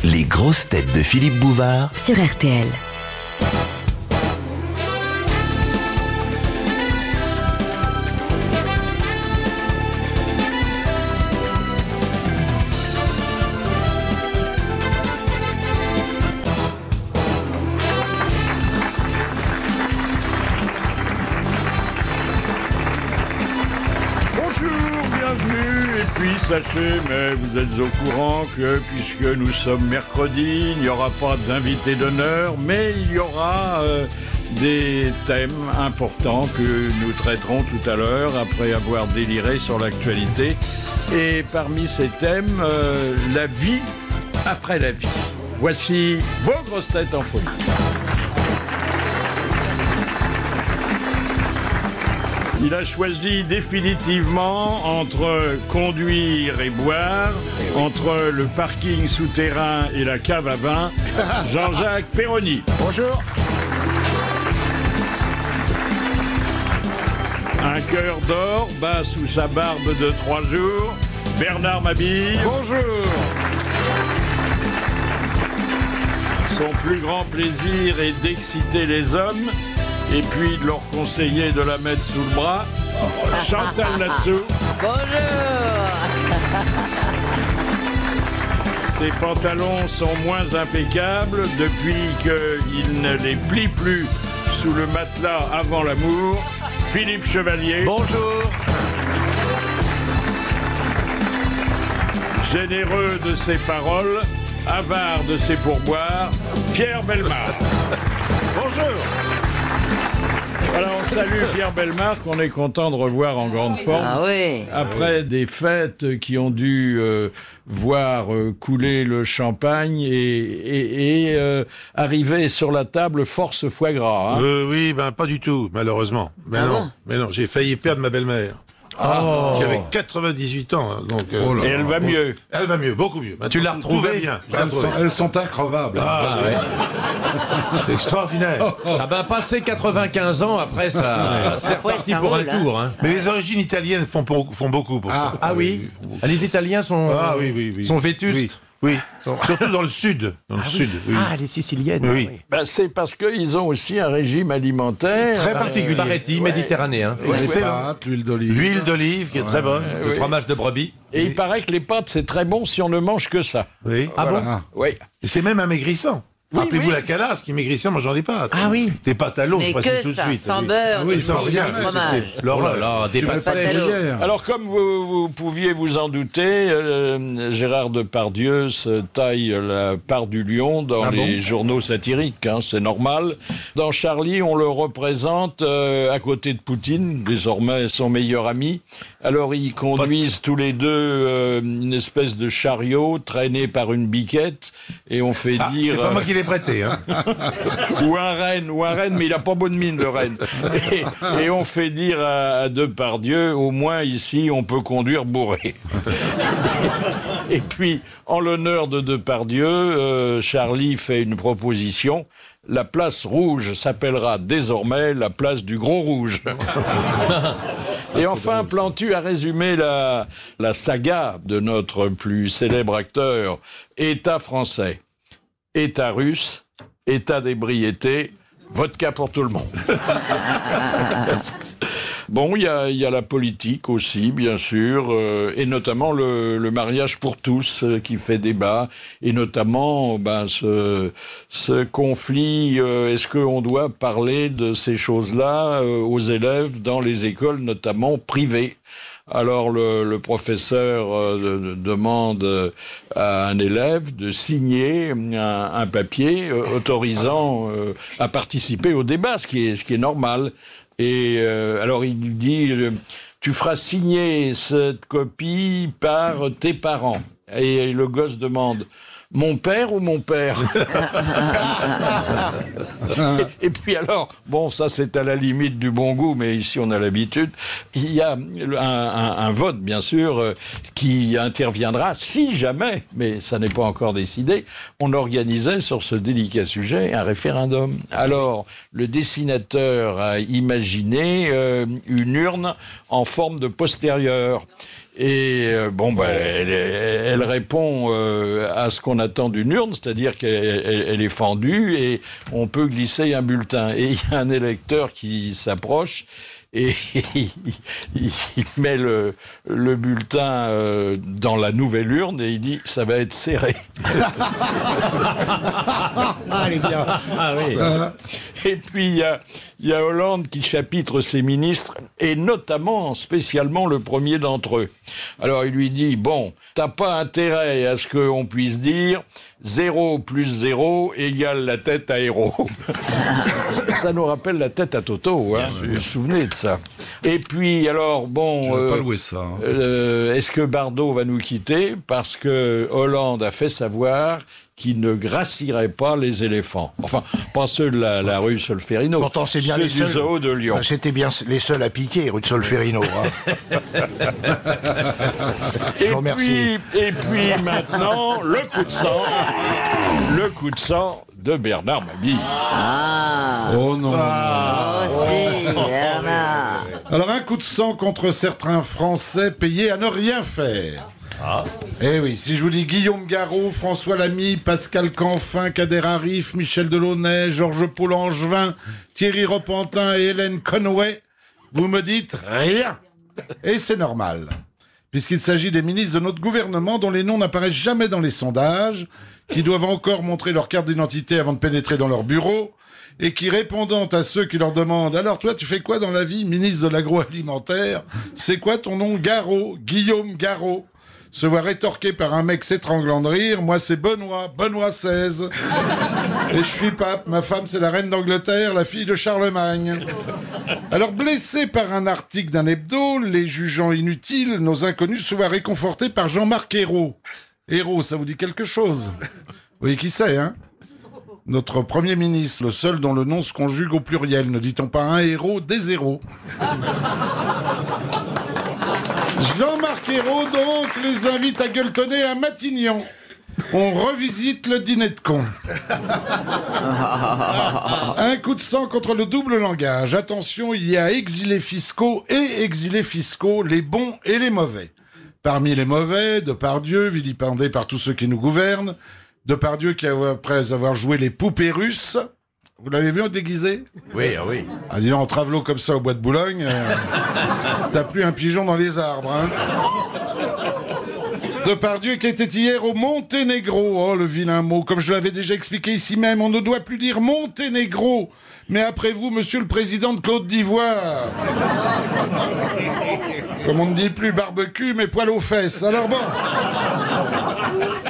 Les grosses têtes de Philippe Bouvard sur RTL. Sachez, mais vous êtes au courant que puisque nous sommes mercredi, il n'y aura pas d'invité d'honneur, mais il y aura des thèmes importants que nous traiterons tout à l'heure après avoir déliré sur l'actualité. Et parmi ces thèmes, la vie après la vie. Voici vos grosses têtes en folie. Il a choisi définitivement entre conduire et boire, entre le parking souterrain et la cave à vin, Jean-Jacques Perroni. Bonjour. Un cœur d'or bat sous sa barbe de 3 jours, Bernard Mabille. Bonjour. Son plus grand plaisir est d'exciter les hommes et puis de leur conseiller de la mettre sous le bras, Chantal Latsou. Bonjour. Ses pantalons sont moins impeccables depuis qu'il ne les plie plus sous le matelas avant l'amour, Philippe Chevalier. Bonjour. Généreux de ses paroles, avare de ses pourboires, Pierre Bellemare. Bonjour. Alors, on salue Pierre Bellemare, qu'on est content de revoir en grande forme. Ah oui. Après des fêtes qui ont dû voir couler le champagne et arriver sur la table force foie gras. Hein. Oui, pas du tout, malheureusement. Mais non, j'ai failli perdre ma belle-mère. Qui avait 98 ans, hein, donc. Et elle va mieux. Elle va mieux, beaucoup mieux. Maintenant, tu l'as retrouvée? Tout va bien. Elles sont increvables. C'est extraordinaire. Passé 95 ans, après, c'est reparti ça pour roule, un tour. Hein. Mais les origines italiennes font beaucoup pour ça. Ah oui. Les Italiens sont, sont vétustes. Oui. Surtout dans le sud. Oui. Ah, les Siciliennes. Oui. C'est parce qu'ils ont aussi un régime alimentaire Très particulier. Paraît-il, méditerranéen. C'est Les pâtes, l'huile d'olive. l'huile d'olive qui est très bonne. Le fromage de brebis. Et il paraît que les pâtes, c'est très bon si on ne mange que ça. Oui. Ah bon? Oui. Et c'est même amaigrissant. Rappelez-vous oui. la calasse qui maigrissait en mangeant des pâtes. Ah oui. Des pâtes à l'eau, je Mais précise que tout de ça, suite. sans Oui. beurre, Oui, des sans fruits, rien, du fromage. C'était l'horreur. Là, des Tu pâtes mets pas de sèches. cuillère. Alors, comme vous pouviez vous en douter, Gérard Depardieu se taille la part du lion dans les journaux satiriques, hein, c'est normal. Dans Charlie, on le représente à côté de Poutine, désormais son meilleur ami. Alors, ils conduisent tous les deux une espèce de chariot traîné par une biquette et on fait dire... C'est pas moi qui l'ai prêté. Hein. ou un renne, mais il a pas bonne mine, le renne. Et on fait dire à Depardieu, au moins ici, on peut conduire bourré. Et puis, en l'honneur de Depardieu, Charlie fait une proposition. La place rouge s'appellera désormais la place du Gros Rouge. Et enfin, Plantu a résumé la saga de notre plus célèbre acteur, État français, État russe, État d'ébriété, vodka pour tout le monde. Bon, il y a la politique aussi, bien sûr, et notamment le mariage pour tous qui fait débat, et notamment ce conflit. Est-ce qu'on doit parler de ces choses-là aux élèves dans les écoles, notamment privées? Alors le professeur demande à un élève de signer un papier autorisant à participer au débat, ce qui est normal. Et alors il lui dit tu feras signer cette copie par tes parents. Et le gosse demande mon père ou mon père? Et puis alors, bon, ça c'est à la limite du bon goût, mais ici on a l'habitude. Il y a un vote, bien sûr, qui interviendra si jamais, mais ça n'est pas encore décidé, on organisait sur ce délicat sujet un référendum. Alors, le dessinateur a imaginé une urne en forme de postérieur. Et elle répond à ce qu'on attend d'une urne, c'est-à-dire qu'elle est fendue et on peut glisser un bulletin. Et il y a un électeur qui s'approche et il met le bulletin dans la nouvelle urne et il dit « ça va être serré ». Ah, elle est bien. Ah oui. Et puis il y a Hollande qui chapitre ses ministres et notamment, spécialement le premier d'entre eux. Alors il lui dit « bon, t'as pas intérêt à ce qu'on puisse dire 0 plus 0 égale la tête à héros ». Ça nous rappelle la tête à Toto, hein, vous vous souvenez de ça. Et puis alors, bon... Je vais pas louer ça. Hein. Est-ce que Bardot va nous quitter? Parce que Hollande a fait savoir qu'il ne gracierait pas les éléphants. Enfin, pas ceux de la rue Solferino. Pourtant, c'est bien ceux les du seuls. zoo de Lyon. C'était bien les seuls à piquer, rue de Solferino. Hein. Je vous remercie. Et puis maintenant, le coup de sang de Bernard Mabille. Ah, Oh non. aussi, Bernard. Alors un coup de sang contre certains Français payés à ne rien faire. Eh oui, si je vous dis Guillaume Garot, François Lamy, Pascal Canfin, Kader Arif, Michel Delaunay, Georges Paul Angevin, Thierry Repentin et Hélène Conway, vous me dites rien. Et c'est normal, puisqu'il s'agit des ministres de notre gouvernement dont les noms n'apparaissent jamais dans les sondages, qui doivent encore montrer leur carte d'identité avant de pénétrer dans leur bureau, et qui, répondant à ceux qui leur demandent « Alors toi, tu fais quoi dans la vie, ministre de l'agroalimentaire ? C'est quoi ton nom ? Garot, Guillaume Garot ?» se voit rétorqué par un mec s'étranglant de rire. « Moi, c'est Benoît XVI. Et je suis pape. Ma femme, c'est la reine d'Angleterre, la fille de Charlemagne. » Alors, blessés par un article d'un hebdo, les jugeant inutiles, nos inconnus se voient réconfortés par Jean-Marc Ayrault. Ayrault, ça vous dit quelque chose? Vous voyez qui c'est, hein? Notre Premier ministre, le seul dont le nom se conjugue au pluriel. Ne dit-on pas un héros, des héros? Jean-Marc Ayrault, donc, les invite à gueuletonner à Matignon. On revisite le dîner de cons. Un coup de sang contre le double langage. Attention, il y a exilés fiscaux et exilés fiscaux, les bons et les mauvais. Parmi les mauvais, Depardieu, vilipendé par tous ceux qui nous gouvernent. Depardieu qui, après avoir joué les poupées russes... Vous l'avez vu en déguisé? Oui, ah oui. Ah, dis donc, en travelot comme ça au bois de Boulogne, t'as plus un pigeon dans les arbres, hein. Depardieu qui était hier au Monténégro. Oh, le vilain mot. Comme je l'avais déjà expliqué ici même, on ne doit plus dire Monténégro. Mais après vous, monsieur le président de Côte d'Ivoire. Comme on ne dit plus barbecue, mais poil aux fesses. Alors bon...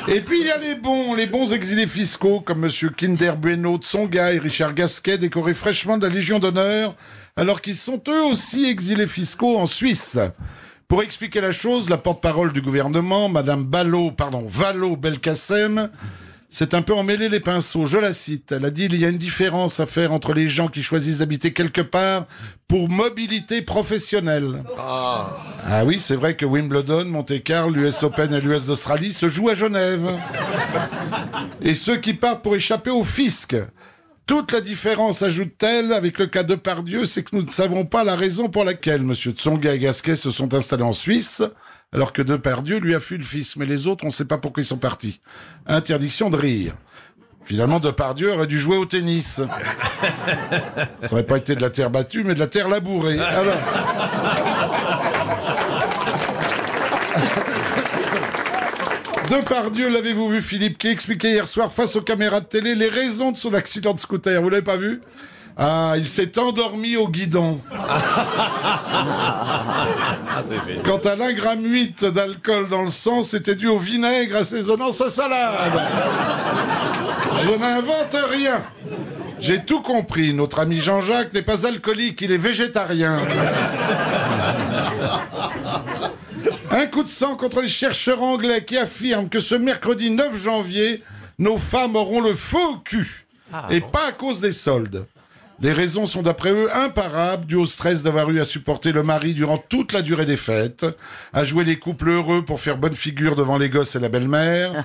Et puis il y a les bons exilés fiscaux, comme monsieur Kinder Bueno de Songa et Richard Gasquet, décorés fraîchement de la Légion d'honneur, alors qu'ils sont eux aussi exilés fiscaux en Suisse. Pour expliquer la chose, la porte-parole du gouvernement, madame Vallaud-Belkacem, s'est un peu emmêlé les pinceaux. Je la cite. Elle a dit: il y a une différence à faire entre les gens qui choisissent d'habiter quelque part pour mobilité professionnelle. Ah oui, c'est vrai que Wimbledon, Monte-Carlo, l'US Open et l'US d'Australie se jouent à Genève. Et ceux qui partent pour échapper au fisc. Toute la différence, ajoute-t-elle, avec le cas de Depardieu, c'est que nous ne savons pas la raison pour laquelle M. Tsonga et Gasquet se sont installés en Suisse, alors que Depardieu lui a fui le fisc. Mais les autres, on ne sait pas pourquoi ils sont partis. Interdiction de rire. Finalement, Depardieu aurait dû jouer au tennis. Ça n'aurait pas été de la terre battue, mais de la terre labourée. Alors... Depardieu, l'avez-vous vu, Philippe, qui expliquait hier soir face aux caméras de télé les raisons de son accident de scooter. Vous l'avez pas vu? Ah, il s'est endormi au guidon. Quant à l'1,8 g d'alcool dans le sang, c'était dû au vinaigre assaisonnant sa salade. Je n'invente rien. J'ai tout compris. Notre ami Jean-Jacques n'est pas alcoolique, il est végétarien. Un coup de sang contre les chercheurs anglais qui affirment que ce mercredi 9 janvier, nos femmes auront le faux cul. Et pas à cause des soldes. Les raisons sont d'après eux imparables, dues au stress d'avoir eu à supporter le mari durant toute la durée des fêtes, à jouer les couples heureux pour faire bonne figure devant les gosses et la belle-mère,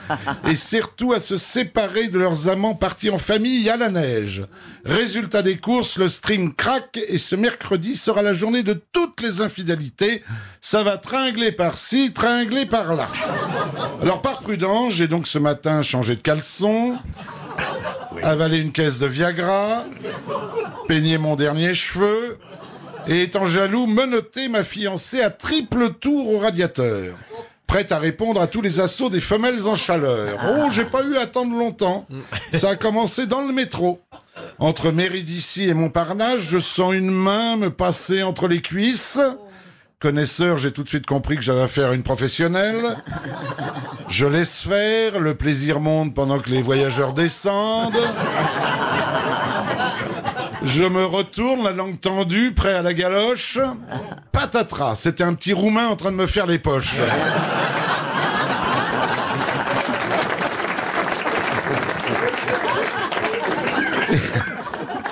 et surtout à se séparer de leurs amants partis en famille à la neige. Résultat des courses, le stream craque et ce mercredi sera la journée de toutes les infidélités. Ça va tringler par-ci, tringler par-là. Alors par prudence, j'ai donc ce matin changé de caleçon, avalé une caisse de Viagra, peigné mon dernier cheveu et étant jaloux, menotté ma fiancée à triple tour au radiateur, prête à répondre à tous les assauts des femelles en chaleur. Oh, j'ai pas eu à attendre longtemps. Ça a commencé dans le métro. Entre Méridici et Montparnasse, je sens une main me passer entre les cuisses. Connaisseur, j'ai tout de suite compris que j'avais affaire à une professionnelle. Je laisse faire, le plaisir monte pendant que les voyageurs descendent. Je me retourne, la langue tendue, prêt à la galoche. Patatras, c'était un petit Roumain en train de me faire les poches.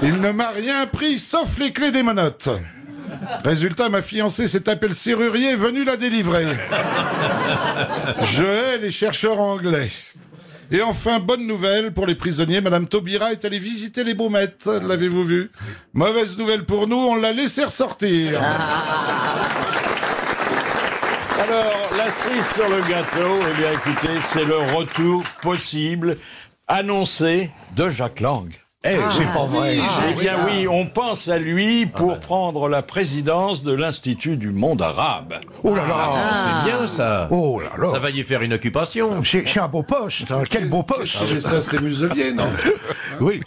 Il ne m'a rien pris, sauf les clés des menottes. Résultat, ma fiancée s'est tapé le serrurier venu la délivrer. Je hais les chercheurs anglais. Et enfin, bonne nouvelle pour les prisonniers, Madame Taubira est allée visiter les Baumettes, l'avez-vous vu? Mauvaise nouvelle pour nous, on l'a laissé ressortir. Alors, la cerise sur le gâteau, eh bien écoutez, c'est le retour possible, annoncé de Jacques Lang. C'est pas vrai. Eh bien oui, on pense à lui pour prendre la présidence de l'Institut du monde arabe. Oh là là. C'est bien ça. Oh là là. Ça va y faire une occupation. C'est un beau poste, hein. Quel beau poste. Mais ça, c'était Muselier, non? Oui.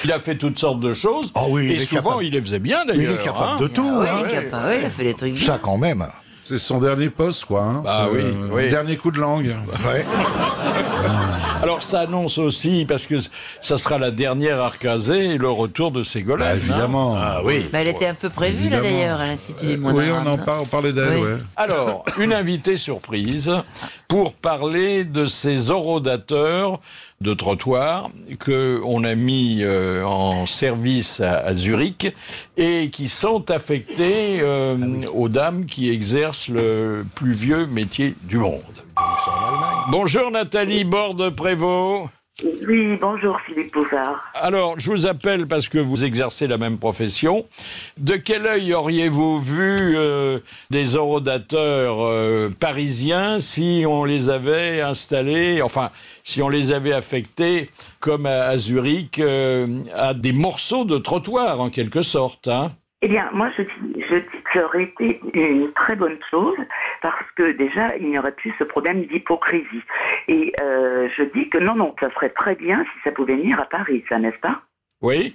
Il a fait toutes sortes de choses, Ah oui, il et est souvent capable. il les faisait bien Il d'ailleurs. est capable hein. de tout. Oui, hein. il est capable, il a fait des trucs bien. Ça quand même. C'est son dernier poste, quoi. Hein. Bah C'est, oui, oui. Dernier coup de langue. Ouais. Alors ça annonce aussi, parce que ça sera la dernière Arcazé et le retour de Ségolène. Bah, évidemment. Ah oui. Bah, elle était un peu prévue, là, Évidemment. d'ailleurs, à l'Institut du monde Oui, arabe. on parlait d'elle, Oui. ouais. Alors, une invitée surprise pour parler de ces orodateurs de trottoir qu'on a mis en service à Zurich et qui sont affectés aux dames qui exercent le plus vieux métier du monde. Bonjour Nathalie Borde-Prévost. Oui, bonjour Philippe Bouvard. Alors, je vous appelle parce que vous exercez la même profession. De quel œil auriez-vous vu des orodateurs parisiens si on les avait installés, enfin, si on les avait affectés, comme à Zurich, à des morceaux de trottoir, en quelque sorte, hein? Eh bien, moi, je dis que ça aurait été une très bonne chose parce que déjà, il n'y aurait plus ce problème d'hypocrisie. Et je dis que non, ça serait très bien si ça pouvait venir à Paris, ça, n'est-ce pas? Oui,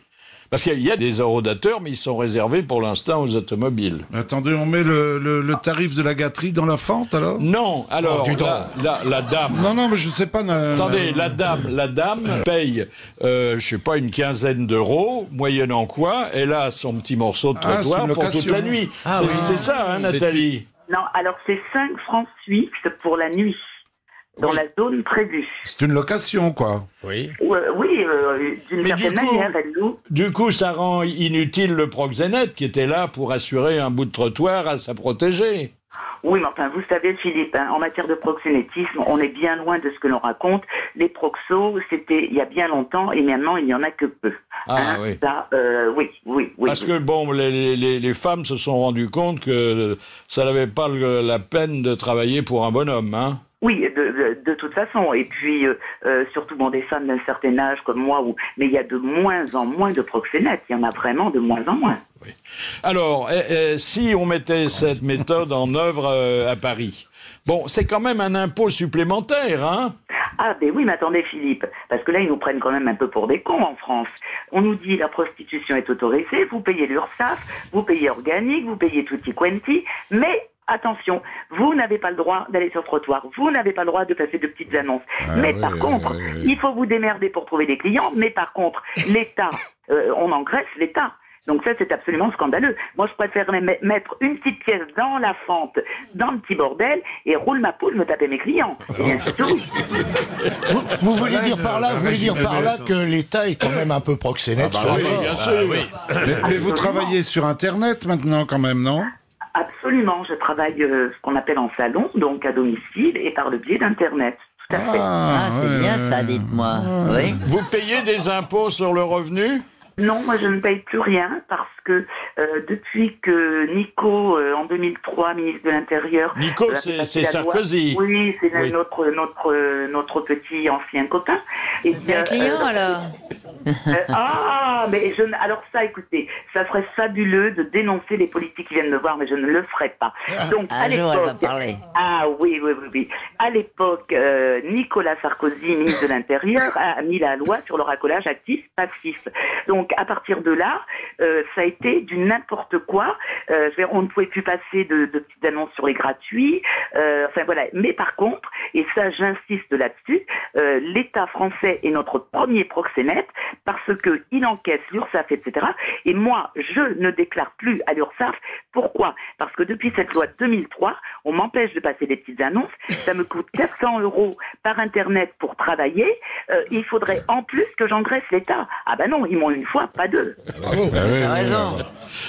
parce qu'il y a des orodateurs, mais ils sont réservés pour l'instant aux automobiles. Attendez, on met le tarif de la gâterie dans la fente, alors? Non, alors, dis donc. la dame... Non, mais je sais pas. Attendez, la dame paye, je sais pas, une quinzaine d'euros, moyennant quoi, elle a son petit morceau de Ah, trottoir c'est une pour toute location. la nuit. Ah c'est oui. c'est ça, hein, Nathalie? Non, alors c'est 5 francs suisses pour la nuit, dans Oui. la zone prévue. C'est une location, quoi. Oui. Oui, d'une Mais certaine du coup- manière, elle loue. Du coup, ça rend inutile le proxénète qui était là pour assurer un bout de trottoir à sa protégée. Oui, mais enfin, vous savez, Philippe, hein, en matière de proxénétisme, on est bien loin de ce que l'on raconte. Les proxos, c'était il y a bien longtemps, et maintenant, il n'y en a que peu. Ah, oui. Ça, oui. Parce que, bon, les femmes se sont rendues compte que ça n'avait pas la peine de travailler pour un bonhomme, hein. Oui, de toute façon. Et puis, surtout, bon, des femmes d'un certain âge comme moi, mais il y a de moins en moins de proxénètes. Il y en a vraiment de moins en moins. Alors, si on mettait cette méthode en œuvre à Paris, bon, c'est quand même un impôt supplémentaire, hein? Ah, ben oui, mais attendez, Philippe, parce que là, ils nous prennent quand même un peu pour des cons en France. On nous dit la prostitution est autorisée, vous payez l'URSSAF, vous payez organique, vous payez tutti quanti, mais attention, vous n'avez pas le droit d'aller sur le trottoir, vous n'avez pas le droit de passer de petites annonces. Mais par contre, il faut vous démerder pour trouver des clients, mais par contre, l'État, on engraisse l'État. Donc ça, c'est absolument scandaleux. Moi, je préférerais mettre une petite pièce dans la fente, dans le petit bordel, et roule ma poule, me taper mes clients. Et bien, c'est tout. Vous voulez dire par là, que l'État est quand même un peu proxénète sur oui, le port. bien sûr. oui. Mais vous travaillez sur Internet maintenant, quand même, non? Absolument. Je travaille ce qu'on appelle en salon, donc à domicile, et par le biais d'Internet. Tout à fait. Ah, c'est bien ça, dites-moi. Oui. Vous payez des impôts sur le revenu? Non, moi je ne paye plus rien parce que depuis que Nico, en 2003, ministre de l'Intérieur... Nico, c'est Sarkozy. Oui, c'est Oui. notre petit ancien copain. Et C'est un client, alors. Mais alors ça, écoutez, ça serait fabuleux de dénoncer les politiques qui viennent me voir, mais je ne le ferai pas. Donc, Un jour, elle va parler. Ah oui. À l'époque, Nicolas Sarkozy, ministre de l'Intérieur, a mis la loi sur le racolage actif-passif. Donc, à partir de là, ça a été du n'importe quoi. On ne pouvait plus passer de petites annonces sur les gratuits. Enfin voilà. Mais par contre, et ça j'insiste là-dessus, l'État français est notre premier proxénète parce que il encaisse l'URSSAF, etc. Et moi, je ne déclare plus à l'URSSAF. Pourquoi? Parce que depuis cette loi de 2003, on m'empêche de passer des petites annonces. Ça me coûte 400 € par Internet pour travailler. Il faudrait en plus que j'engraisse l'État. Ah ben non, ils m'ont une fois, pas deux. T'as raison.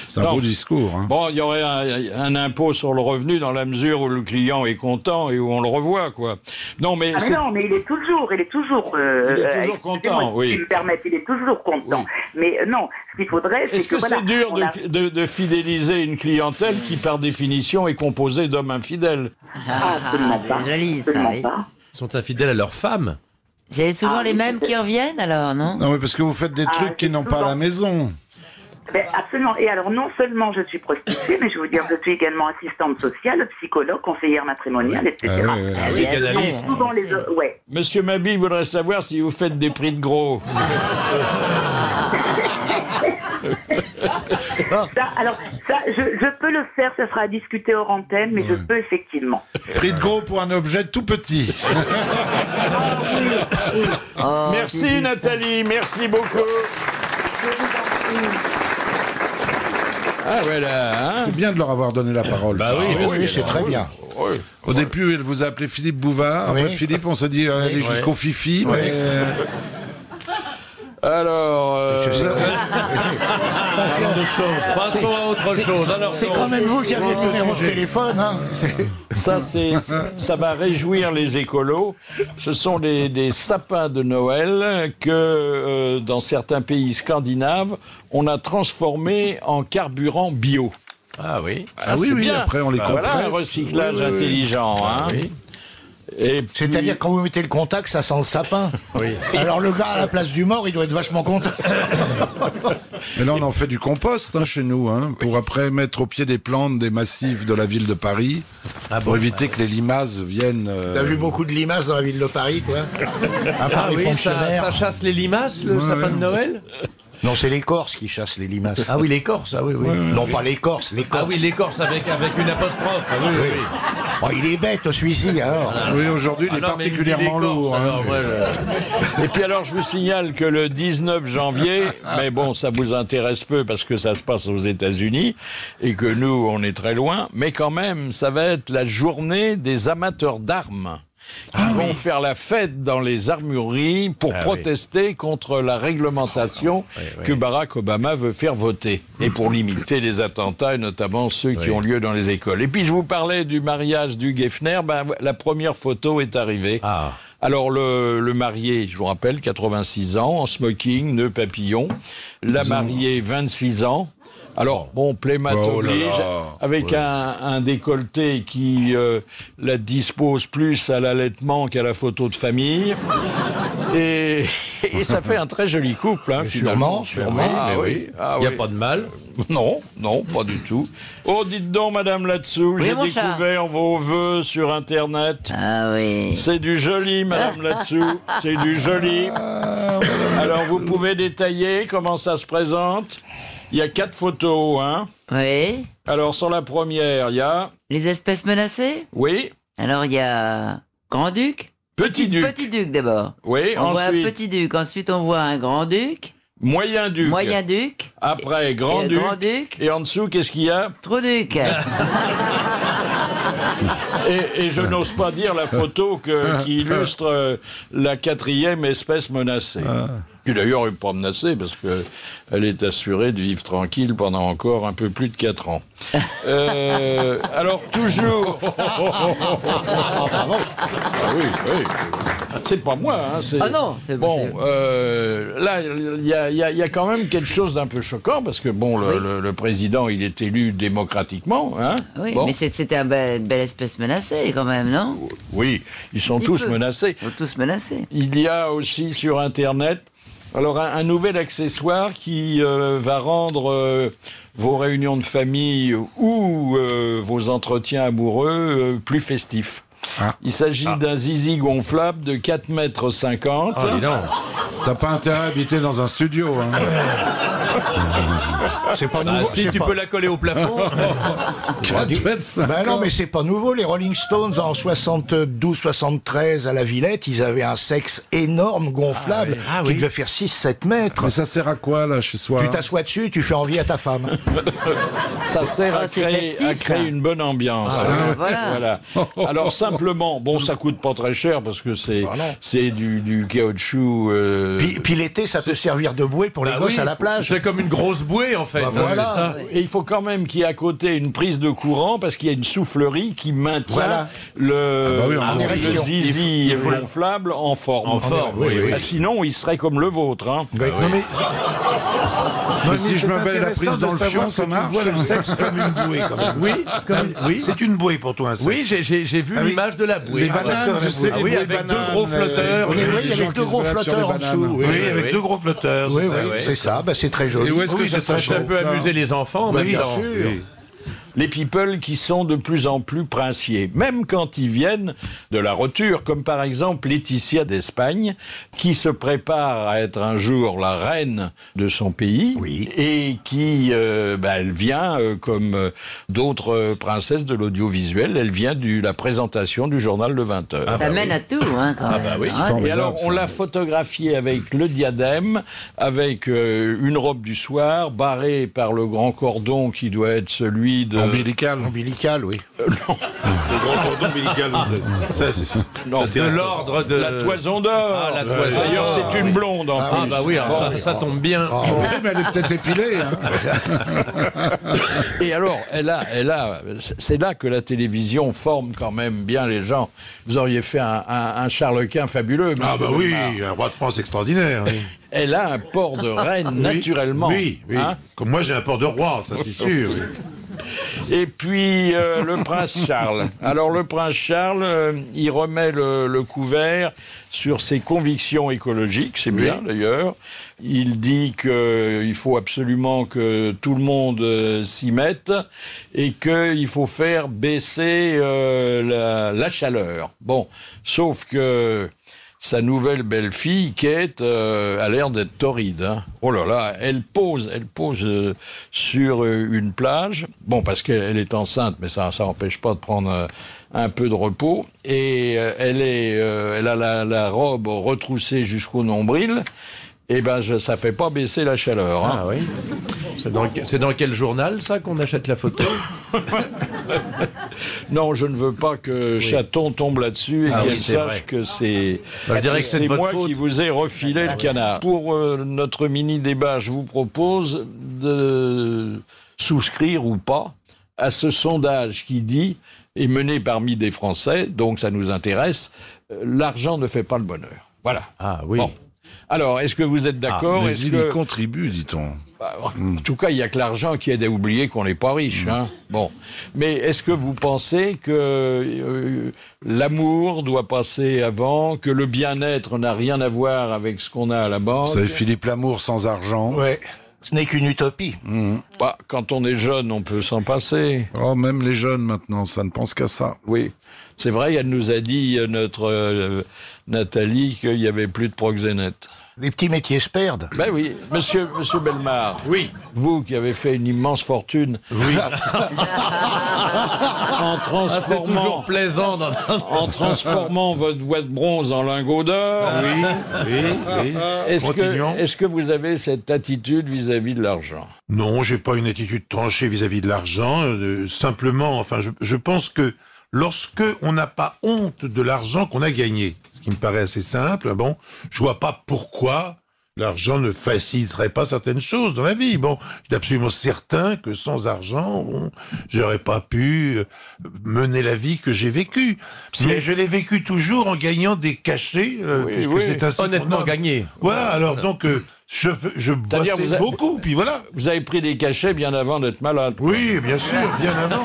C'est un Non. beau discours. Hein. Bon, il y aurait un impôt sur le revenu dans la mesure où le client est content et où on le revoit, quoi. Non, mais Non, mais il est toujours excusez-moi, content, oui. Si tu me permets, il est toujours content. Oui. Mais non, ce qu'il faudrait, est-ce que voilà, c'est dur on a- de fidéliser une clientèle qui, par définition, est composée d'hommes infidèles? Absolument pas. C'est joli, ça, Absolument oui. pas. Ils sont infidèles à leurs femmes. C'est souvent les mêmes qui reviennent, alors, non? Non, mais parce que vous faites des trucs qui c'est n'ont pas à la souvent- maison. Ben, absolument. Et alors, non seulement je suis prostituée, mais je veux dire, je suis également assistante sociale, psychologue, conseillère matrimoniale, etc. Ah oui, Psychanalyste. assez, Souvent les... assez. Ouais. Monsieur Mabille voudrait savoir si vous faites des prix de gros. Je peux le faire, ça sera à discuter hors antenne, mais je peux effectivement. Prix de gros pour un objet tout petit. Oh, Merci Nathalie, merci beaucoup. Ah voilà, hein. C'est bien de leur avoir donné la parole. Bah oui, parce Oui, que- c'est très bien. Ouais. Au début, elle vous a appelé Philippe Bouvard. Oui. Après, Philippe, on s'est dit, allez jusqu'au Fifi. Mais... Alors, Passez à d'autres choses. Passons à autre chose. Alors, C'est donc, quand même vous qui avez le numéro de téléphone. Hein. ça va réjouir les écolos. Ce sont des sapins de Noël que, dans certains pays scandinaves, on a transformés en carburant bio. Ah oui. Ah oui, c'est oui, bien. après, on les Voilà un compresse. recyclage Oui, oui. intelligent. Hein. Oui. Et puis- C'est-à-dire quand vous mettez le contact, ça sent le sapin. Alors le gars à la place du mort, il doit être vachement content. Mais là, on en fait du compost chez nous, pour après mettre au pied des plantes des massifs de la ville de Paris, pour éviter que les limaces viennent... T'as vu beaucoup de limaces dans la ville de Paris, quoi. À part Ah les oui, fonctionnaires. ça chasse les limaces, le sapin de Noël? Non, c'est les Corses qui chassent les limaces. Ah oui, l'écorce, ah oui, oui. Non, pas les Corses, les Corses. Ah oui, l'écorce avec une apostrophe. Ah oui, oui, oui. Oh, il est bête, celui-ci, alors. Oui, aujourd'hui, il est Ah non, mais particulièrement l'écorce, lourd. alors, moi, Et puis alors, je vous signale que le 19 janvier, mais bon, ça vous intéresse peu parce que ça se passe aux États-Unis et que nous, on est très loin, mais quand même, ça va être la journée des amateurs d'armes. Qui vont faire la fête dans les armureries pour protester contre la réglementation que Barack Obama veut faire voter et pour limiter les attentats, et notamment ceux qui ont lieu dans les écoles. Et puis je vous parlais du mariage du Geffner, la première photo est arrivée. Ah. Alors le marié, je vous rappelle, 86 ans, en smoking, nœud papillon. La mariée, 26 ans. Alors, bon, plémat Oh là oblige, là. avec un décolleté qui la dispose plus à l'allaitement qu'à la photo de famille. Et ça fait un très joli couple, hein, finalement. Sûrement. Ah mais oui, ah Il n'y a oui. pas de mal. Non, pas du tout. Oh, dites donc, Madame Latsou, Oui, j'ai mon chat. découvert vos vœux sur Internet. Ah oui. C'est du joli, Madame Latsou. C'est du joli. Alors, vous pouvez détailler comment ça se présente. Il y a 4 photos, hein. Oui. Alors, sur la première, il y a... Les espèces menacées? Oui, Alors, il y a Grand-Duc. Petit-Duc. Petit-Duc, d'abord. Oui, On voit un ensuite... petit-duc. Ensuite, on voit un grand-duc. Moyen-duc. Moyen-duc. Après, Et grand-duc. grand-duc. Et en dessous, qu'est-ce qu'il y a? Trou-duc. Et je n'ose pas dire la photo qui illustre la 4e espèce menacée. Qui d'ailleurs n'est pas menacée parce qu'elle est assurée de vivre tranquille pendant encore un peu plus de 4 ans. Alors toujours... Ah oui, oui. C'est pas moi, hein. Ah non, c'est bon. Là, il y a quand même quelque chose d'un peu choquant parce que bon, le président, il est élu démocratiquement, hein. Oui, bon. mais c'était une belle espèce menacée quand même, non? Oui, ils sont tous menacés. Ils sont tous menacés. Il y a aussi sur Internet, alors un nouvel accessoire qui va rendre vos réunions de famille ou vos entretiens amoureux plus festifs. Il s'agit d'un zizi gonflable de 4,50 mètres. T'as pas intérêt à habiter dans un studio. Hein. C'est pas nouveau. Si tu peux la coller au plafond. Ben non, mais c'est pas nouveau. Les Rolling Stones en 72-73 à la Villette, ils avaient un sexe énorme, gonflable, qui devait faire 6-7 mètres. Mais ça sert à quoi, là, chez soi? Tu t'assois dessus, tu fais envie à ta femme. Ça sert à c'est créer festif, une bonne ambiance. Voilà. Alors simplement, bon, ça coûte pas très cher parce que c'est du caoutchouc. Puis l'été, ça peut servir de bouée pour les gosses à la plage. C'est comme une grosse bouée, en fait. Voilà. C'est ça. Et il faut quand même qu'il y ait à côté une prise de courant parce qu'il y a une soufflerie qui maintient le zizi gonflable en forme. En forme, oui. Ah, sinon, il serait comme le vôtre. Hein. Oui. Non, mais si je me mets la prise dans le fion, ça marche. Tu vois le sexe comme une bouée, quand même. Oui. C'est une bouée pour toi, un sexe. Oui, j'ai vu l'image de la bouée. Les bananes, tu sais, les bouées avec bananes, deux gros flotteurs. Oui, avec deux gros flotteurs en dessous. Oui, avec deux gros flotteurs. Oui, c'est ça. Ben, c'est très joli. Et où est-ce que Oui, ça Ça s'achète, peut amuser les enfants en même bien temps. sûr. Les people qui sont de plus en plus princiers, même quand ils viennent de la roture, comme par exemple Laetitia d'Espagne, qui se prépare à être un jour la reine de son pays, et qui, elle vient, comme d'autres princesses de l'audiovisuel, elle vient de la présentation du journal de 20h. Ça mène à tout, hein, quand même. bah oui. Et alors, on l'a photographiée avec le diadème, avec une robe du soir, barrée par le grand cordon qui doit être celui de... Ombilical, oui. Le grand cordon ombilical, ça, c'est... Non, De l'ordre de... la toison d'or. Ah, la toison. D'ailleurs, c'est une blonde en plus. Ah bah oui, alors ça tombe bien. Mais elle est peut-être épilée. Hein. Et alors, c'est là que la télévision forme quand même bien les gens. Vous auriez fait un Charles Quint fabuleux, monsieur. Ah bah oui, Bernard. un roi de France extraordinaire. Oui. Elle a un port de reine naturellement. Oui. Hein. Comme moi, j'ai un port de roi, ça c'est sûr. Oui. Et puis le prince Charles. Alors le prince Charles, il remet le couvert sur ses convictions écologiques, c'est bien d'ailleurs. Il dit qu'il faut absolument que tout le monde s'y mette et qu'il faut faire baisser la chaleur. Bon, sauf que sa nouvelle belle-fille, Kate, a l'air d'être torride. Hein. Oh là là, elle pose sur une plage. Bon, parce qu'elle est enceinte, mais ça n'empêche pas de prendre un peu de repos. Et elle a la robe retroussée jusqu'au nombril. Et ben, ça fait pas baisser la chaleur. Hein. Ah oui. C'est dans quel journal, ça, qu'on achète la photo? Non, je ne veux pas que Chaton tombe là-dessus et qu'elle sache que c'est je dirais que c'est de votre moi faute. qui vous ai refilé le canard. Pour notre mini-débat, je vous propose de souscrire ou pas à ce sondage qui dit, est mené parmi des Français, donc ça nous intéresse, l'argent ne fait pas le bonheur. Voilà. Ah oui. Bon. Alors, est-ce que vous êtes d'accord? Mais il y contribue, dit-on. En tout cas, il n'y a que l'argent qui aide à oublier qu'on n'est pas riche. Hein. Bon. Mais est-ce que vous pensez que l'amour doit passer avant, que le bien-être n'a rien à voir avec ce qu'on a à la banque? Vous savez, Philippe, l'amour sans argent. Ouais. Ce n'est qu'une utopie. Bah, quand on est jeune, on peut s'en passer. Oh, même les jeunes maintenant, ça ne pense qu'à ça. Oui. C'est vrai, elle nous a dit, notre Nathalie, qu'il n'y avait plus de proxénète. Les petits métiers se perdent. Ben oui, monsieur Bellemare. Oui. Vous qui avez fait une immense fortune. Oui. En C'est toujours transformant, plaisant. en transformant votre voix de bronze en lingot d'or. Oui. Continuons. Est-ce que vous avez cette attitude vis-à-vis de l'argent? Non, j'ai pas une attitude tranchée vis-à-vis de l'argent. Simplement, enfin, je pense que lorsque on n'a pas honte de l'argent qu'on a gagné, ce qui me paraît assez simple, bon, je vois pas pourquoi l'argent ne faciliterait pas certaines choses dans la vie. Bon, je suis absolument certain que sans argent, bon, j'aurais pas pu mener la vie que j'ai vécue. Mais je l'ai vécu toujours en gagnant des cachets, puisque c'est ainsi Honnêtement qu'on a... gagné. Voilà, alors donc, je bossais beaucoup, puis voilà. Vous avez pris des cachets bien avant d'être malade. quoi. Oui, bien sûr, bien avant.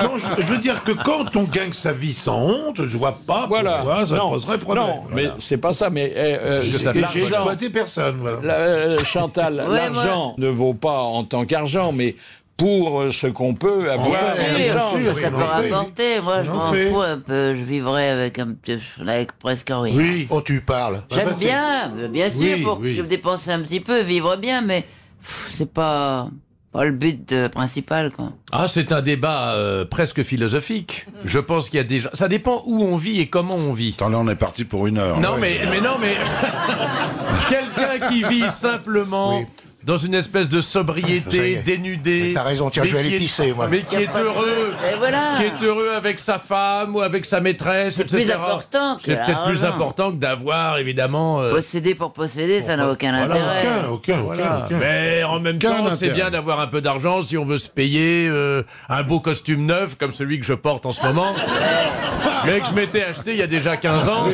Non, je veux dire que quand on gagne sa vie sans honte, je vois pas pourquoi ça poserait problème. Non, mais c'est pas ça. Mais Et j'ai exploité personne, voilà. Chantal, l'argent ne vaut pas en tant qu'argent, mais pour ce qu'on peut avoir. Bien sûr, sûr, ça oui, peut on en fait. rapporter. Moi, je On en m'en fait. fous un peu. Je vivrais avec presque rien. Oui. Oh, tu parles. J'aime Enfin, bien sûr, Oui, pour oui. me dépenser un petit peu, vivre bien, mais c'est pas le but principal, quoi. Ah, c'est un débat presque philosophique. Je pense qu'il y a déjà... Ça dépend où on vit et comment on vit. Attends, là, on est parti pour 1 heure. Non, mais quelqu'un qui vit simplement... Oui. Dans une espèce de Ça y sobriété, est. dénudé. Mais t'as raison, tiens, je vais mais aller qui est- pisser, moi. Mais qui est heureux. Et voilà. Qui est heureux avec sa femme ou avec sa maîtresse, C'est etc. plus important que C'est peut-être plus l'argent. important que d'avoir, évidemment... Posséder pour posséder, ça n'a aucun voilà. intérêt. Aucun. Mais en même Aucun temps, c'est intérêt. bien d'avoir un peu d'argent si on veut se payer un beau costume neuf comme celui que je porte en ce moment. Mais que je m'étais acheté il y a déjà 15 ans.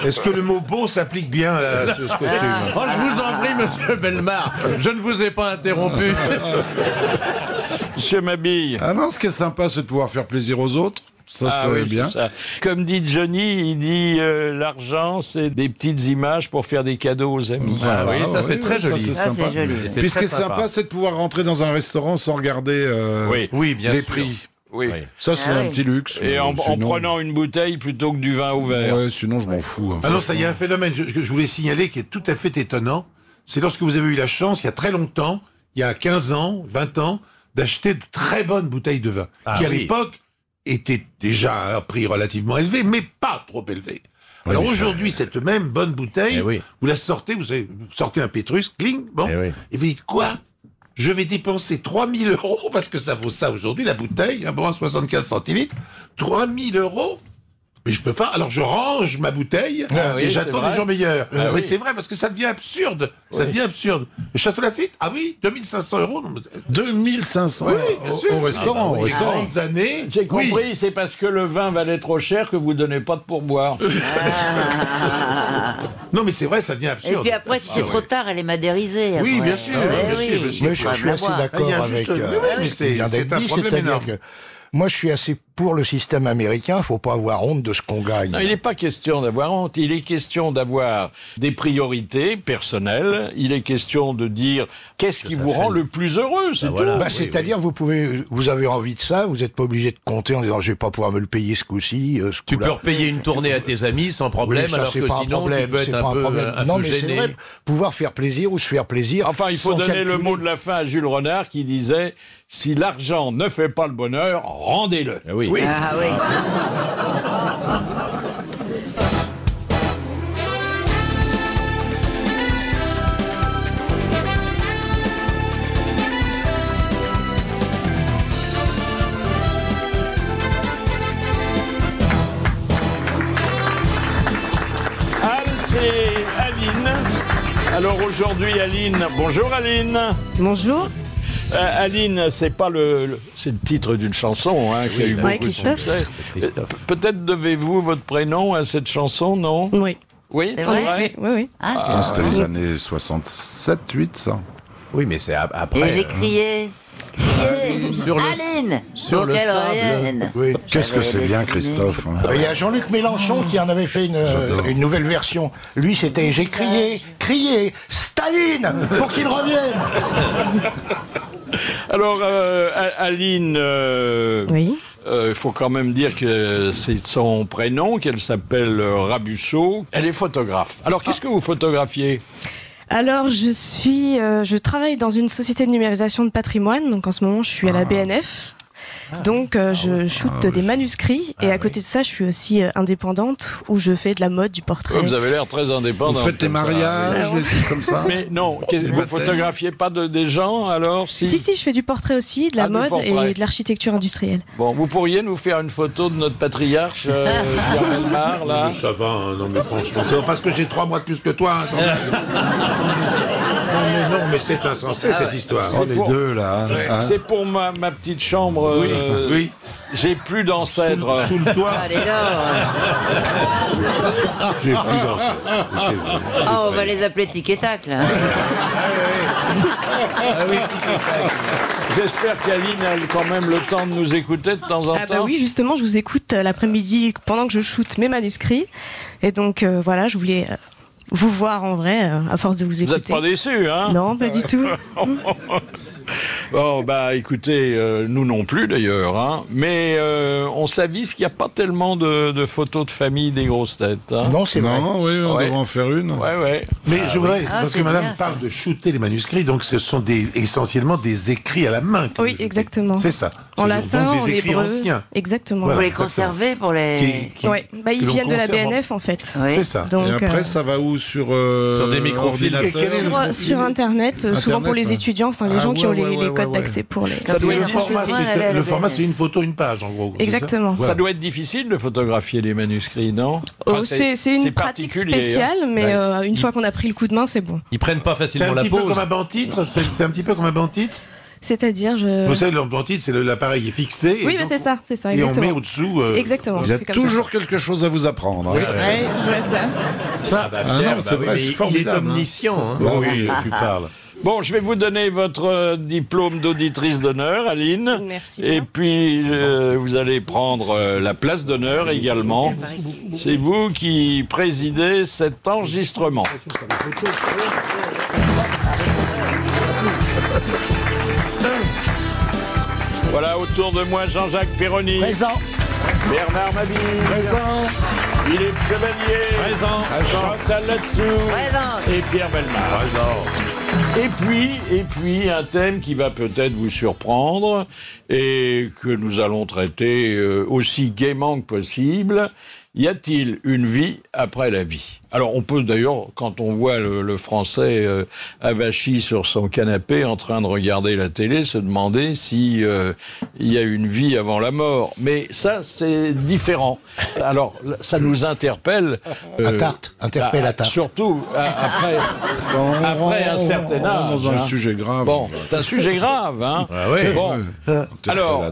Est-ce que le mot beau s'applique bien à ce costume? Oh, je vous en prie, monsieur Bellemare, je ne vous ai pas interrompu. Monsieur Mabille. Ah non, ce qui est sympa, c'est de pouvoir faire plaisir aux autres. Ça, Ah c'est oui, bien. c'est ça. Comme dit Johnny, il dit l'argent, c'est des petites images pour faire des cadeaux aux amis. Ah oui, ça c'est très ça, joli. c'est Ça, sympa. c'est joli. C'est Puis ce qui très est sympa, c'est de pouvoir rentrer dans un restaurant sans regarder Oui, bien les sûr. prix. Oui. Oui. Ça, c'est Ah un oui. petit luxe. Et en Sinon- prenant une bouteille plutôt que du vin au verre. Ouais, sinon, je m'en fous. Ah non, ça y a un phénomène, je voulais signaler, qui est tout à fait étonnant. C'est lorsque vous avez eu la chance, il y a très longtemps, il y a 15 ans, 20 ans, d'acheter de très bonnes bouteilles de vin, Ah qui à oui. l'époque étaient déjà à un prix relativement élevé, mais pas trop élevé. Alors aujourd'hui, cette même bonne bouteille, Eh oui. vous la sortez, vous sortez un Pétrus, cling, bon, Eh oui. et vous dites quoi? Je vais dépenser 3 000 €, parce que ça vaut ça aujourd'hui, la bouteille, un bon à 75 centilitres, 3 000 €. Mais je peux pas, alors je range ma bouteille Ah oui, et c'est j'attends vrai. des jours meilleurs. Ah mais oui. c'est vrai, parce que ça devient absurde. Ça devient absurde. Le Château Lafite, ah oui, 2500 €. non, mais- 2500 Oui, bien sûr. au restaurant. Ah, au oui, restaurant. 40 années. J'ai compris, Oui. c'est parce que le vin valait trop cher que vous donnez pas de pourboire. Non, mais c'est vrai, ça devient Et absurde. puis après, si c'est trop tard, elle est madérisée. Oui, après. bien sûr, Eh bien oui. sûr, bien sûr. Mais je suis assez Ah, il d'accord y a un avec juste- mais oui, mais ce qui vient c'est d'être un dit, problème c'est-à-dire énorme. que moi, je suis assez pour le système américain. Il faut pas avoir honte de ce qu'on gagne. Non, il n'est pas question d'avoir honte, il est question d'avoir des priorités personnelles, il est question de dire qu'est-ce qui vous rend le plus heureux, c'est tout. voilà. Bah, c'est-à-dire, vous avez envie de ça, vous n'êtes pas obligé de compter en disant je vais pas pouvoir me le payer ce coup-ci. Ce Tu coup-là. peux repayer une tournée à tes amis sans problème, Oui, ça, alors c'est que pas un sinon problème, tu peux c'est être pas un peu, non, peu mais c'est gêné. vrai, pouvoir faire plaisir ou se faire plaisir. Enfin, il faut sans donner le calculer. mot de la fin à Jules Renard qui disait « Si l'argent ne fait pas le bonheur, rendez-le Ah oui. Ah oui. Al, c'est Aline. Alors aujourd'hui, Aline... Bonjour Aline. Bonjour. Aline, c'est pas c'est le titre d'une chanson hein, qui a eu beaucoup de Christophe. succès. Christophe. Peut-être devez-vous votre prénom à cette chanson, non? Oui. Oui, C'est c'est vrai vrai. Oui, oui. Ah, c'est Attends, c'était les années 67, 8, ça. Oui, mais c'est Et après. j'ai crié. Crié. Sur le- Aline. sur pour le qu'elle sable. revienne. Oui. Qu'est-ce que c'est J'avais bien, dessiné. Christophe. hein. Il y a Jean-Luc Mélenchon qui en avait fait une nouvelle version. Lui, c'était j'ai crié, Staline, pour qu'il revienne. Alors, Aline, Oui. il faut quand même dire que c'est son prénom, qu'elle s'appelle Rabusso. Elle est photographe. Alors, qu'est-ce que vous photographiez ? Alors, je travaille dans une société de numérisation de patrimoine. Donc, en ce moment, je suis à la BNF. Donc, je shoote des manuscrits. Et à côté de ça, je suis aussi indépendante où je fais de la mode, du portrait. Vous avez l'air très indépendant. Vous faites des mariages, des trucs comme ça. Mais non, vous photographiez pas des gens alors Si, je fais du portrait aussi, de la mode et de l'architecture industrielle. Bon, vous pourriez nous faire une photo de notre patriarche, Pierre Bellemare, là ? Ça va, hein, non mais franchement, c'est pas parce que j'ai 3 mois de plus que toi. Hein, non, mais c'est insensé cette histoire. Les deux là. Hein. C'est pour ma petite chambre. Oui. J'ai plus d'ancêtres. Sous le toit. Allez là. J'ai plus d'ancêtres. On va les appeler tic et tac, là. J'espère qu'Aline a quand même le temps de nous écouter de temps en temps. Bah oui, justement, je vous écoute l'après-midi pendant que je shoote mes manuscrits. Et donc, voilà, je voulais vous voir en vrai, à force de vous écouter. Vous n'êtes pas déçus, hein ? Non, pas du tout. Bon, bah écoutez, nous non plus d'ailleurs, hein, mais on s'avise qu'il n'y a pas tellement de photos de famille des grosses têtes. Hein. Non, c'est vrai. Non, oui, on devrait en faire une. Ouais. Mais je voudrais, Ah, parce que c'est madame bien, parle ça. de shooter les manuscrits, donc ce sont essentiellement des écrits à la main. que Oui, vous shootez. exactement. C'est ça. En Ce latin, sont en des écrits hébreu. anciens. Exactement. Voilà. Pour les exactement. conserver, pour les... Ouais, bah, ils que l'on viennent de la conserve en- BNF en fait. Oui. C'est ça. Donc, Et après, ça va où sur des microfilms. ordinateur sur Internet, souvent pour les ouais. étudiants, enfin les gens qui ont les codes ouais. d'accès pour les. Ça doit Oui, être non, difficile. franchement, elle est Le format, belle. c'est une photo, une page, en gros. c'est ça Exactement. Ça doit être difficile de photographier les manuscrits, non ? Enfin, C'est une pratique particulier, hein. spéciale, mais une fois qu'on a pris le coup de main, c'est bon. Ils prennent pas C'est facilement un la petit peu pause. comme un banc-titre. C'est un petit peu comme un banc-titre. C'est-à-dire, Vous savez, le banc-titre, c'est l'appareil est fixé. Oui, et mais Oh. c'est ça, Et on exactement. met au-dessous. Exactement. Il y a c'est comme toujours quelque chose à vous apprendre. Hein. Ouais, je vois ça. Non, c'est vrai, c'est il est formidable. hein. omniscient. Hein. Bon, oui, tu parles. Bon, je vais vous donner votre diplôme d'auditrice d'honneur, Aline. Merci Et bien. puis, vous allez prendre la place d'honneur également. C'est vous qui présidez cet enregistrement. Voilà, autour de moi, Jean-Jacques Perroni, Présent. Bernard Mabille, Philippe Chevalier, Chantal Latsou Présente. et Pierre Bellemare. Et puis, un thème qui va peut-être vous surprendre et que nous allons traiter aussi gaiement que possible. Y a-t-il une vie après la vie ? Alors, on peut d'ailleurs, quand on voit le Français avachi sur son canapé en train de regarder la télé, se demander si il y a une vie avant la mort. Mais ça, c'est différent. Alors, ça nous interpelle. À Tarte, interpelle à Tarte. Surtout après un certain âge. Dans un hein. sujet grave. Bon, c'est un sujet grave, hein. Ah ouais. Bon, alors,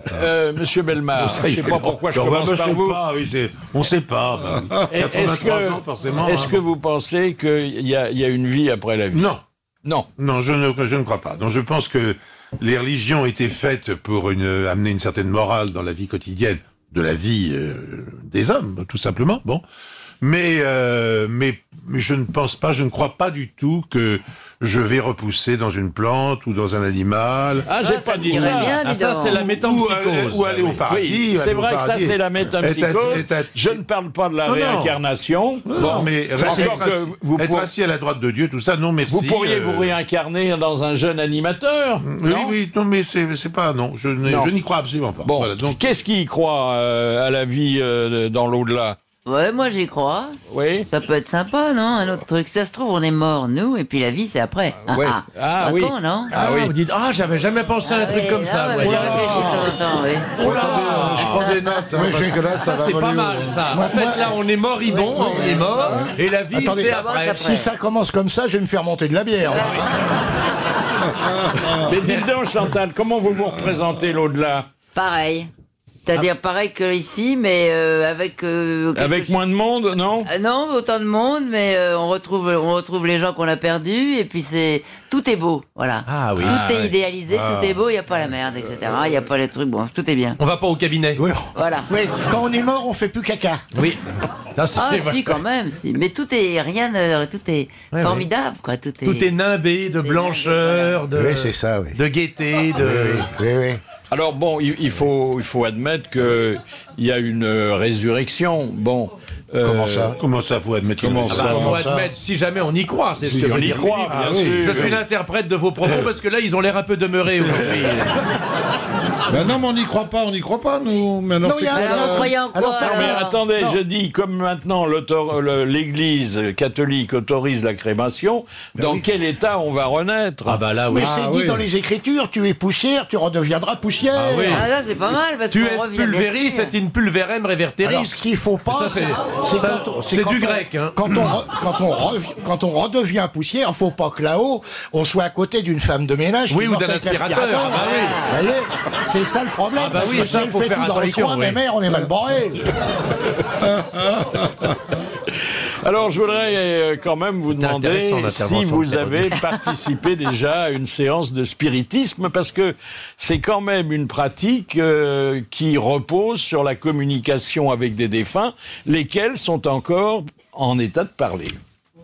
Monsieur Bellemare, je ne sais pas pourquoi je commence par vous. On ne sait pas. Est-ce 83 ans, forcément. est-ce que vous pensez qu'il y a une vie après la vie ? Non. Non. Non, je ne crois pas. Donc, je pense que les religions étaient faites pour amener une certaine morale dans la vie quotidienne, de la vie des hommes, tout simplement. Bon, mais je ne pense pas, je ne crois pas du tout que je vais repousser dans une plante ou dans un animal. Ah, j'ai Ah, pas ça dit irait ça. bien, dis ça, donc. c'est la métampsychose. Ou aller au paradis. Oui, c'est aller au vrai que ça, paradis. c'est la métampsychose. Je ne parle pas de la Non, non. réincarnation. Non, mais encore que vous être assis à la droite de Dieu, tout ça, non, merci. vous pourriez vous réincarner dans un jeune animateur. Oui, non oui, non, mais c'est pas, non, je n'y crois absolument pas. Bon, Voilà, donc, qu'est-ce qui y croit à la vie dans l'au-delà ? Ouais, moi j'y crois. Oui. Ça peut être sympa, non? Un autre truc. Ça se trouve, on est mort, nous, et puis la vie, c'est après. Ouais. Pas oui. con, non? Ah oui. Vous dites, j'avais jamais pensé à un truc comme ça. Ouais, moi. j'ai réfléchi de temps en temps, oui. Je prends des notes, hein, parce que là, ça va C'est pas voler mal ça. En fait, là, on est moribond, on est mort, et la vie, Attendez, c'est D'abord, après. c'est après. Si ça commence comme ça, je vais me faire monter de la bière. Mais dites donc, Chantal, comment vous vous représentez l'au-delà ? Pareil. C'est-à-dire pareil que ici, mais avec... Avec moins de monde, non? Non, autant de monde, mais on retrouve les gens qu'on a perdus, et puis tout est beau, voilà. Ah oui. Tout est idéalisé, tout est beau, il n'y a pas la merde, etc. Il n'y a pas les trucs, bon, tout est bien. On va pas au cabinet. Oui. Voilà. Oui, quand on est mort, on fait plus caca. Oui. Ça, c'est Ah vrai. si, quand même, si. Mais tout est formidable, quoi. Tout est nimbé de blancheur, de, Oui, c'est ça, oui. de gaieté, de... Oui. Alors bon, il faut admettre qu'il y a une résurrection. Bon. Comment ça, faut admettre Comment une- ça Ah bah, faut admettre, si jamais on y croit, c'est ce que on veut y dire croit, Philippe. bien sûr. Je suis l'interprète de vos propos parce que là, ils ont l'air un peu demeurés aujourd'hui. Ben non, mais on n'y croit pas, nous. Mais alors, Non, c'est il y a quoi, un- là Alors, croyant quoi alors, Non, mais alors attendez, je dis, comme maintenant l'Église catholique autorise la crémation, dans oui. quel état on va renaître? Ah bah là, oui. Mais c'est dit dans les Écritures, tu es poussière, tu redeviendras poussière. Ah oui. Ah là, c'est pas mal, parce Tu qu'on es revient pulveris, dessus. c'est in pulverem reverteris. Alors, ce qu'il faut pas, Ça, c'est quand du on- grec, hein. Quand on redevient poussière, faut pas que là-haut, on soit à côté d'une femme de ménage. Oui, qui ou porte d'un avec aspirateur. Ah bah oui. Vous voyez, c'est ça le problème. Ah bah parce oui, que ça, si elle faut fait faire tout dans les attention, coins, oui. mais mère, on est mal barré. Alors, je voudrais quand même vous demander intéressant, si l'intervention vous de Pierre avez participé déjà à une séance de spiritisme, parce que c'est quand même une pratique qui repose sur la communication avec des défunts, lesquels sont encore en état de parler.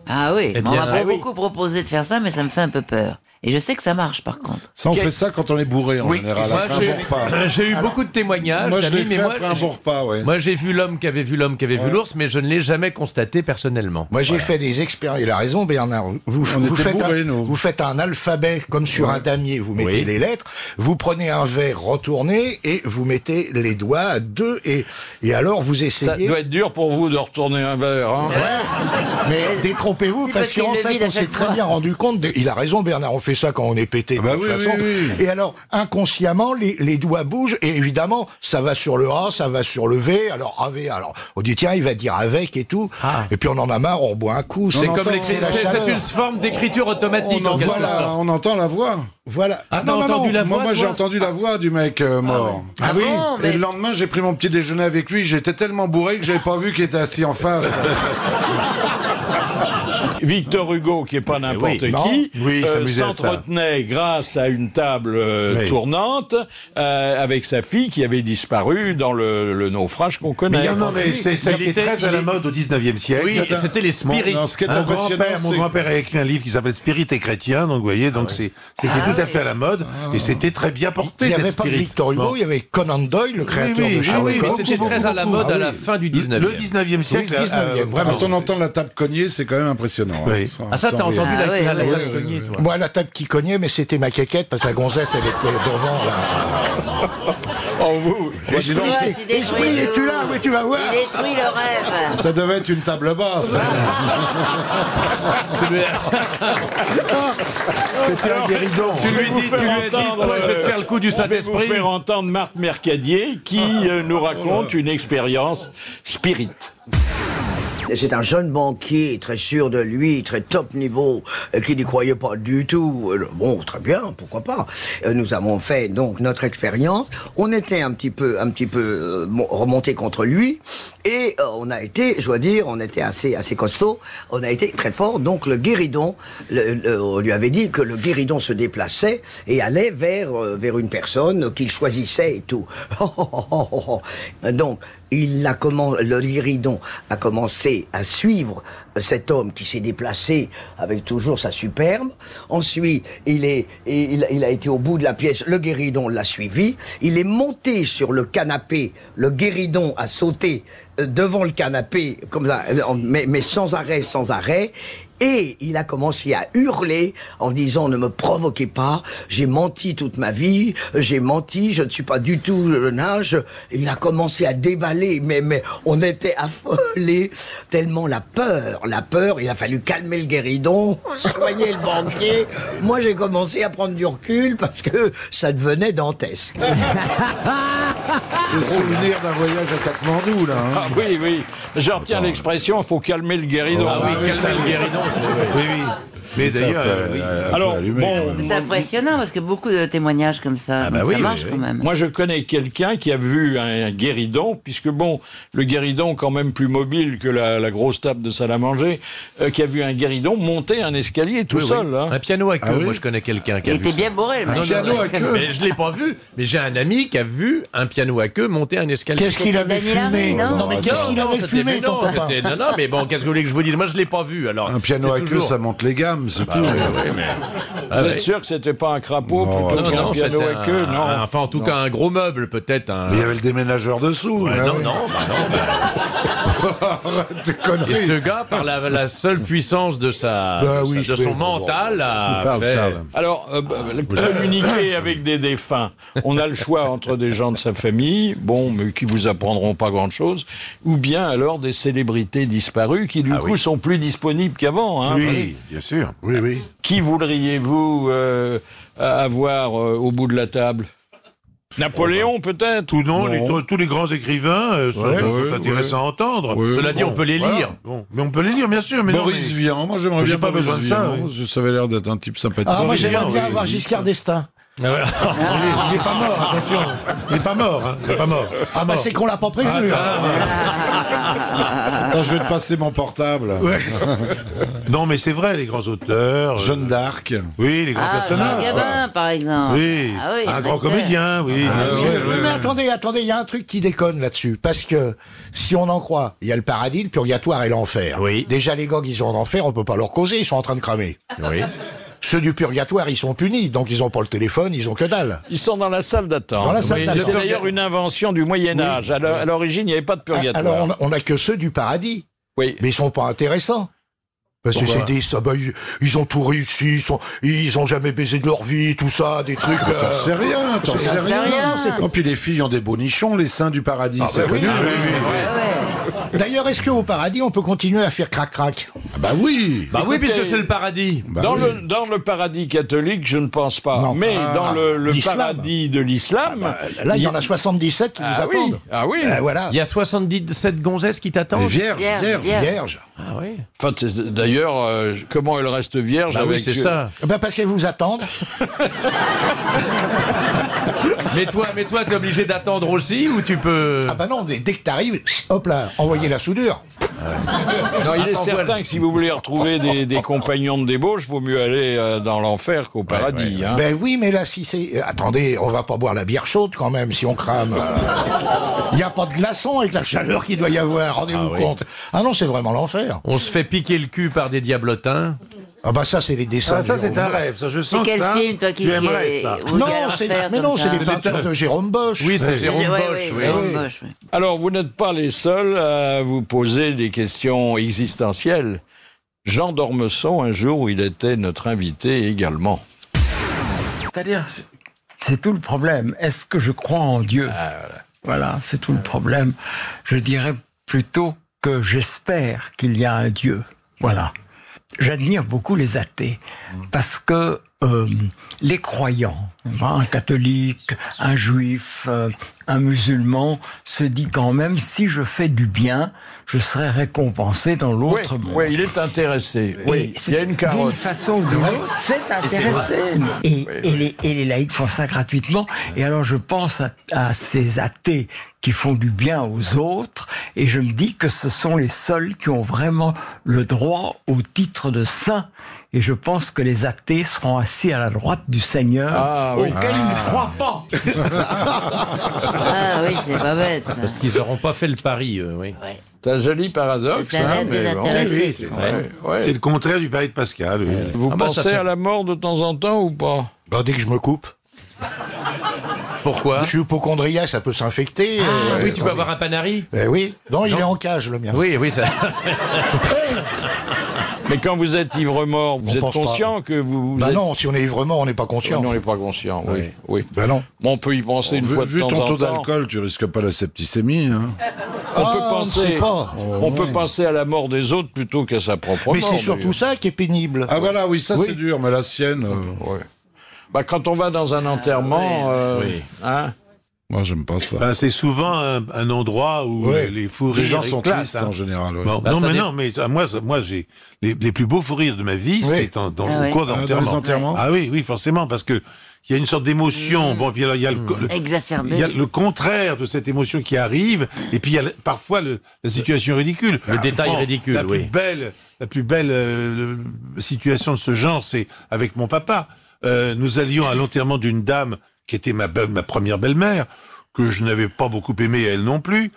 Ah oui, Eh on bien, m'a pas ah oui. beaucoup proposé de faire ça, mais ça me fait un peu peur. Et je sais que ça marche, par contre. Ça, on fait ça quand on est bourré, en général. Moi, après un bon repas. j'ai eu beaucoup de témoignages Moi, je d'amis, l'ai mais fait moi, après un bon repas, ouais. moi, j'ai vu l'homme qui avait vu l'ours, mais je ne l'ai jamais constaté personnellement. Moi, j'ai fait des expériences. Il a raison, Bernard. Vous était faites bourrés, nous. vous faites un alphabet comme sur un damier. Vous mettez Oui. les lettres. Vous prenez un verre retourné et vous mettez les doigts à deux. Et alors, vous Ça essayez. doit être dur pour vous de retourner un verre, hein? Mais détrompez-vous, C'est parce parce qu'il qu'en le fait, vide à on s'est chaque très fois. bien rendu compte. Il a raison, Bernard. On fait ça quand on est pété. Ah bah de toute oui, façon. oui. Et alors, inconsciemment, les doigts bougent. Et évidemment, ça va sur le A, ça va sur le V. Alors, AV. Alors, on dit, tiens, il va dire avec et tout. Ah. Et puis, on en a marre, on boit un coup. C'est comme entend- c'est une forme d'écriture automatique en quelque sorte. On entend la voix. Voilà. Ah, t'as entendu la voix, Moi, j'ai toi entendu la voix du mec mort. Ah oui. bon, mais- Et le lendemain, j'ai pris mon petit déjeuner avec lui. J'étais tellement bourré que j'avais pas vu qu'il était assis en face. Victor Hugo, qui est pas n'importe oui, qui, oui, il s'amusait à ça. s'entretenait grâce à une table tournante avec sa fille qui avait disparu dans le naufrage qu'on connaît. Mais il y en a, mais ça a il été était- très à la mode au 19e siècle. Oui, c'était les spirites. Non, ce qui est Mon impressionnant, grand-père, c'est... a écrit un livre qui s'appelle Spirit et chrétien, donc vous voyez, donc c'était tout à fait à la mode, et c'était très bien porté. Il n'y avait d'être pas que spirit. Victor Hugo, Bon. il y avait Conan Doyle, le créateur oui, de oui, Sherlock oui, Mais Holmes. c'était très à la mode à la fin du 19e. Le 19e siècle, Oui, 19e, vraiment. Quand on entend la table cogner, c'est quand même impressionnant. Oui. Ah ça, t'as entendu Ah la ouais, table ouais, cognée, toi. Moi, la table qui cognait, mais c'était ma quéquette, parce que la gonzesse, elle était devant, là. Oh, vous, Esprit, Ouais, tu détruis esprit, es-tu là? Oui, tu vas voir. Il détruit le rêve. Ça devait être une table basse. C'était un guéridon. Tu lui vous dis, faire tu lui as dit, entendre, toi, je vais te faire le coup du je vais vous Saint-Esprit. faire entendre Marthe Mercadier qui nous raconte une expérience spirit. C'est un jeune banquier, très sûr de lui, très top niveau, qui n'y croyait pas du tout. Bon, très bien, pourquoi pas. Nous avons fait donc notre expérience. On était un petit peu remonté contre lui, et on a été, je dois dire, on était assez costaud. On a été très fort. Donc le guéridon, on lui avait dit que le guéridon se déplaçait et allait vers une personne qu'il choisissait et tout. Donc le guéridon a commencé à suivre cet homme qui s'est déplacé avec toujours sa superbe. Ensuite, il a été au bout de la pièce, le guéridon l'a suivi. Il est monté sur le canapé, le guéridon a sauté devant le canapé, comme ça, mais sans arrêt. Et il a commencé à hurler en disant « Ne me provoquez pas, j'ai menti toute ma vie, j'ai menti, je ne suis pas du tout le nage. » Il a commencé à déballer, mais on était affolés, tellement la peur, il a fallu calmer le guéridon, soigner le banquier. Moi, j'ai commencé à prendre du recul parce que ça devenait dantesque. C'est le souvenir d'un voyage à Katmandou, là. Hein. Ah oui, oui. Je retiens l'expression, il faut calmer le guéridon. Ah oui, calmer le guéridon, c'est vrai. Oui, oui. Mais d'ailleurs, Alors, bon, C'est impressionnant parce que beaucoup de témoignages comme ça, donc ça marche quand même. Moi, je connais quelqu'un qui a vu un guéridon, puisque bon, le guéridon quand même plus mobile que la grosse table de salle à manger, qui a vu un guéridon monter un escalier tout seul. Hein. Un piano à queue. Moi, je connais quelqu'un qui a vu. Il était bien bourré, le mec. Un piano à queue. Mais je l'ai pas vu. Mais j'ai un ami qui a vu un piano à queue monter un escalier. Qu'est-ce qu'il avait fumé? Non, mais qu'est-ce qu'il avait fumé, ton copain? Non, mais bon, qu'est-ce que vous voulez que je vous dise? Moi, je l'ai pas vu. Alors, un piano à queue, ça monte les gammes, c'est tout. Vous êtes sûr que c'était pas un crapaud plutôt qu'un piano à queue? Non. Enfin, en tout cas, un gros meuble, peut-être. Mais il y avait le déménageur dessous. Non. Arrête tes conneries. Et ce gars, par la seule puissance de son mental, a fait... Alors, communiquer avec des défunts, on a le choix entre des gens de sa famille, bon, mais qui vous apprendront pas grand-chose, ou bien alors des célébrités disparues qui, du coup, sont plus disponibles qu'avant. Hein, oui, bien sûr. Oui. Qui voudriez-vous avoir au bout de la table? Napoléon, peut-être? Ou non, tous les grands écrivains sont intéressants à entendre. Cela dit, on peut les lire. Mais on peut les lire, bien sûr. Mais Boris Vian, moi j'aimerais bien pas besoin de ça. Ça avait l'air d'être un type sympathique. Ah, moi j'aimerais bien avoir Giscard d'Estaing. Il n'est pas mort, attention. Il n'est pas mort, hein. Il n'est pas mort. Ah bah c'est qu'on l'a pas prévenu. Attends, je vais te passer mon portable. Non, mais c'est vrai, les grands auteurs. Jeanne d'Arc. Oui, les grands personnages. Gabin, par exemple. Oui. Un grand comédien, oui. Mais attendez, il y a un truc qui déconne là-dessus. Parce que, si on en croit, il y a le paradis, le purgatoire et l'enfer. Oui. Déjà, les gars qui sont en enfer, on peut pas leur causer, ils sont en train de cramer. Oui. Ceux du purgatoire, ils sont punis, donc ils ont pas le téléphone, ils ont que dalle. Ils sont dans la salle d'attente. Dans la salle d'attente. C'est d'ailleurs une invention du Moyen-Âge. À l'origine, il n'y avait pas de purgatoire. Alors, on a que ceux du paradis. Oui. Mais ils sont pas intéressants. Parce que c'est des... ils ont tout réussi, ils ont jamais baisé de leur vie, tout ça, des trucs... T'en sais rien. Et puis les filles ont des beaux nichons, les saints du paradis, c'est connu. D'ailleurs, est-ce qu'au paradis, on peut continuer à faire crac-crac? Bah oui. Bah oui, puisque c'est le paradis. Dans le paradis catholique, je ne pense pas. Non. Mais dans le paradis de l'islam... là, il y en a 77 qui nous attendent. Ah oui. Voilà. Il y a 77 gonzesses qui t'attendent. Vierges. Ah oui. Enfin, d'ailleurs, comment elles restent vierges avec... Oui, c'est ça. Parce qu'elles vous attendent. Mais toi, t'es obligé d'attendre aussi ou tu peux... Ah bah non, dès que t'arrives, hop là, envoyez la soudure. Non, il est certain que si vous voulez retrouver des compagnons de débauche, vaut mieux aller dans l'enfer qu'au paradis. Hein. Ben oui, mais là, si c'est... Attendez, on va pas boire la bière chaude quand même, si on crame. Il n'y a pas de glaçons avec la chaleur qu'il doit y avoir, rendez-vous compte. Ah non, c'est vraiment l'enfer. On se fait piquer le cul par des diablotins. Ah bah ça, c'est les dessins. Ça, c'est un rêve. Ça, je sens que ça, film, toi, tu aimerais ça. Non, c'est les peintures de Jérôme Bosch. Oui, c'est Jérôme Bosch. Alors, vous n'êtes pas les seuls à vous poser des questions existentielles. Jean d'Ormesson, un jour où il était notre invité également. C'est-à-dire, c'est tout le problème. Est-ce que je crois en Dieu? Voilà, c'est tout le problème. Je dirais plutôt que j'espère qu'il y a un Dieu. Voilà. J'admire beaucoup les athées parce que les croyants, un catholique, un juif, un musulman, se dit quand même si je fais du bien, je serai récompensé dans l'autre monde. Oui, il est intéressé. Oui, il y a une carotte. D'une façon ou d'une autre, c'est intéressé. Et les laïcs font ça gratuitement. Et alors je pense à ces athées qui font du bien aux autres, et je me dis que ce sont les seuls qui ont vraiment le droit au titre de saint. Et je pense que les athées seront assis à la droite du Seigneur, auquel ils ne croient pas. Ah oui, c'est pas bête. Ça. Parce qu'ils n'auront pas fait le pari, oui. Ouais. C'est un joli paradoxe. Mais bon, c'est le contraire du pari de Pascal. Oui. Vous pensez à la mort de temps en temps ou pas? Dès que je me coupe. Pourquoi? Je suis hypochondriaque, ça peut s'infecter. Oui, tu peux avoir un panari. Oui. Non, il est en cage, le mien. Oui, ça... Mais quand vous êtes ivre-mort, vous êtes conscient que vous êtes... non, si on est ivre-mort, on n'est pas conscient. On n'est pas conscient, oui. Non. Bon, on peut y penser une fois de temps en temps. Vu ton taux d'alcool, tu risques pas la septicémie. Hein. On peut penser à la mort des autres plutôt qu'à sa propre mort. Mais c'est surtout ça qui est pénible. Ah voilà, oui, ça c'est dur, mais la sienne... Quand on va dans un enterrement... Moi, j'aime pas ça. Ben, c'est souvent un endroit où les fous rires. Les gens sont éclatent, tristes en général. Ouais. Bon, mais moi, j'ai les plus beaux fous rires de ma vie, c'est dans le cours d'enterrement. Dans les enterrements. Ah oui, forcément, parce que il y a une sorte d'émotion. Bon, puis il y a le contraire de cette émotion qui arrive, et puis il y a parfois la situation ridicule. Le détail ridicule. La plus belle situation de ce genre, c'est avec mon papa. Nous allions à l'enterrement d'une dame qui était ma première belle-mère, que je n'avais pas beaucoup aimée, elle non plus.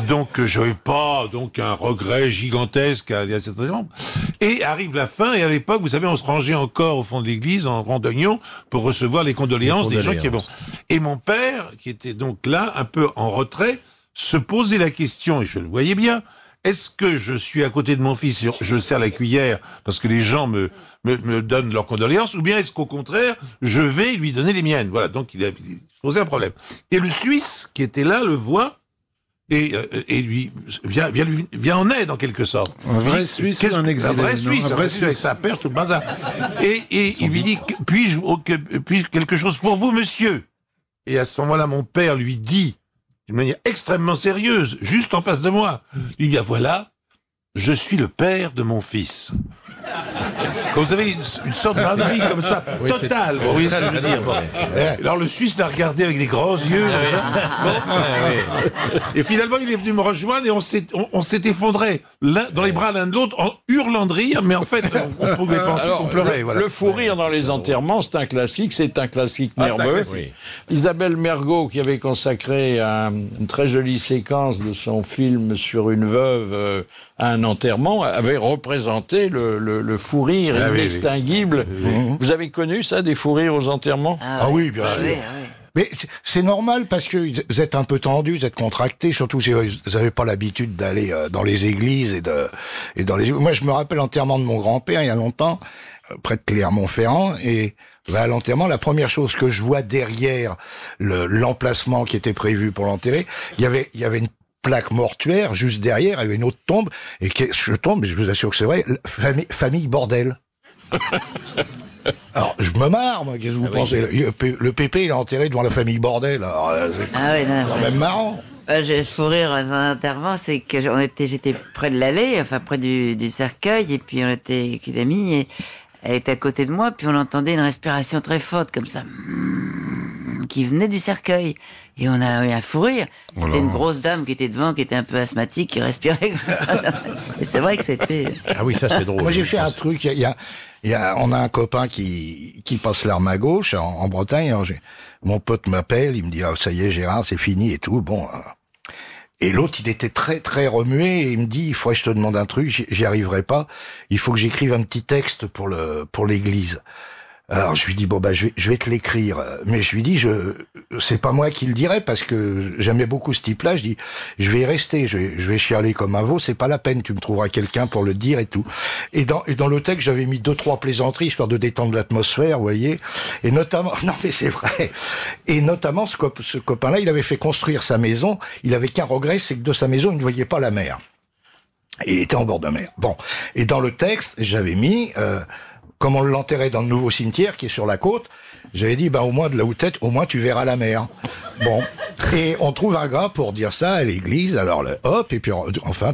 Donc, j'avais pas un regret gigantesque à cet événement. Et arrive la fin, et à l'époque, vous savez, on se rangeait encore au fond de l'église, en rang d'oignon, pour recevoir les condoléances des gens qui... Bon. Et mon père, qui était donc là, un peu en retrait, se posait la question, et je le voyais bien, est-ce que je suis à côté de mon fils et je serre la cuillère parce que les gens me donnent leurs condoléances, ou bien est-ce qu'au contraire, je vais lui donner les miennes? Voilà, donc il se posait un problème. Et le Suisse, qui était là, le voit, et lui vient en aide, en quelque sorte. Un vrai Suisse ou un exilé? Un vrai Suisse, avec sa père, tout le bazar. Et il lui dit, puis-je quelque chose pour vous, monsieur? Et à ce moment-là, mon père lui dit, d'une manière extrêmement sérieuse, juste en face de moi. Il dit, voilà, je suis le père de mon fils. Quand vous avez une sorte d'envie comme ça, totale, vous voyez ce que je veux dire. Bon. Alors le Suisse l'a regardé avec des grands yeux. Et finalement, il est venu me rejoindre et on s'est effondré dans les bras l'un de l'autre en hurlant de rire, mais en fait, on pouvait penser qu'on pleurait. Voilà. Le fou rire dans les enterrements, c'est un classique nerveux. Isabelle Mergo, qui avait consacré une très jolie séquence de son film sur une veuve à un enterrement, avait représenté le fou rire inextinguible. Oui. Vous avez connu ça, des fous rires aux enterrements? Ah oui, bien sûr. Oui. Mais c'est normal parce que vous êtes un peu tendu, vous êtes contracté, surtout si vous n'avez pas l'habitude d'aller dans les églises et dans les... Moi, je me rappelle l'enterrement de mon grand-père il y a longtemps, près de Clermont-Ferrand, et à l'enterrement, la première chose que je vois derrière l'emplacement qui était prévu pour l'enterrer, il y avait une plaque mortuaire juste derrière, il y avait une autre tombe, et je tombe, mais je vous assure que c'est vrai, famille bordel. Alors, je me marre, moi, qu'est-ce que vous pensez? Le pépé, il est enterré devant la famille bordel, alors c'est quand même marrant. J'ai le sourire dans un enterrement, c'est que j'étais près de l'allée, enfin près du cercueil, et puis on était avec une amie, et elle était à côté de moi, puis on entendait une respiration très forte, comme ça, qui venait du cercueil. Et on a eu un fou rire. C'était une grosse dame qui était devant, qui était un peu asthmatique, qui respirait comme ça. Et c'est vrai que c'était... Ah oui, ça c'est drôle. Moi j'ai fait un truc, on a un copain qui passe l'arme à gauche en Bretagne. Alors, mon pote m'appelle, il me dit ça y est Gérard, c'est fini et tout. Bon. Et l'autre, il était très très remué et il me dit il faudrait que je te demande un truc, j'y arriverai pas. Il faut que j'écrive un petit texte pour l'église. Alors je lui dis je vais te l'écrire, mais je lui dis c'est pas moi qui le dirai parce que j'aimais beaucoup ce type-là. Je dis je vais y rester, je vais chialer comme un veau, c'est pas la peine, tu me trouveras quelqu'un pour le dire et tout. Et dans le texte j'avais mis 2-3 plaisanteries histoire de détendre l'atmosphère, vous voyez. Et notamment non mais c'est vrai. Et notamment ce copain-là, il avait fait construire sa maison. Il avait qu'un regret, c'est que de sa maison il ne voyait pas la mer. Et il était en bord de mer. Bon. Et dans le texte j'avais mis comme on l'enterrait dans le nouveau cimetière qui est sur la côte, j'avais dit, au moins de là où t'es, au moins tu verras la mer. Bon. Et on trouve un gars pour dire ça à l'église, alors hop, et puis enfin,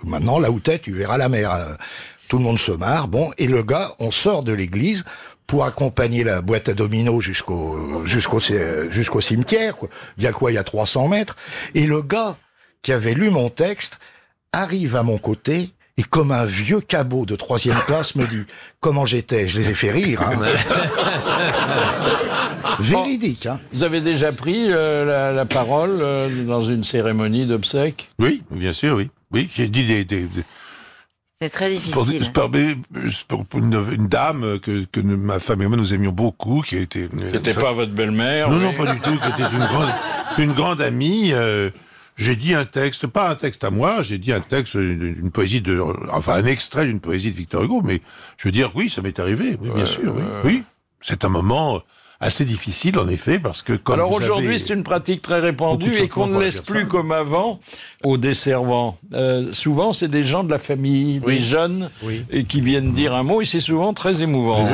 maintenant là où t'es, tu verras la mer. Tout le monde se marre, bon, et le gars, on sort de l'église pour accompagner la boîte à dominos jusqu'au cimetière, quoi. Il y a 300 mètres. Et le gars qui avait lu mon texte arrive à mon côté, et comme un vieux cabot de 3e classe me dit comment j'étais, je les ai fait rire. Hein. Véridique. Hein. Vous avez déjà pris la parole dans une cérémonie d'obsèques? Oui, bien sûr, oui. Oui, j'ai dit des... C'est très difficile. Pour une dame que ma femme et moi nous aimions beaucoup, qui était... Qui n'était pas votre belle-mère? Non, pas du tout, qui était une grande amie... J'ai dit un texte, pas un texte à moi, j'ai dit un texte, une poésie un extrait d'une poésie de Victor Hugo, mais je veux dire, oui, ça m'est arrivé, oui, bien sûr, oui. C'est un moment assez difficile, en effet, parce que comme Alors vous aujourd'hui, avez c'est une pratique très répandue beaucoup de et qu'on ne changements laisse pour plus dire ça. comme avant aux desservants. Souvent, c'est des gens de la famille, des jeunes, et qui viennent dire un mot, et c'est souvent très émouvant.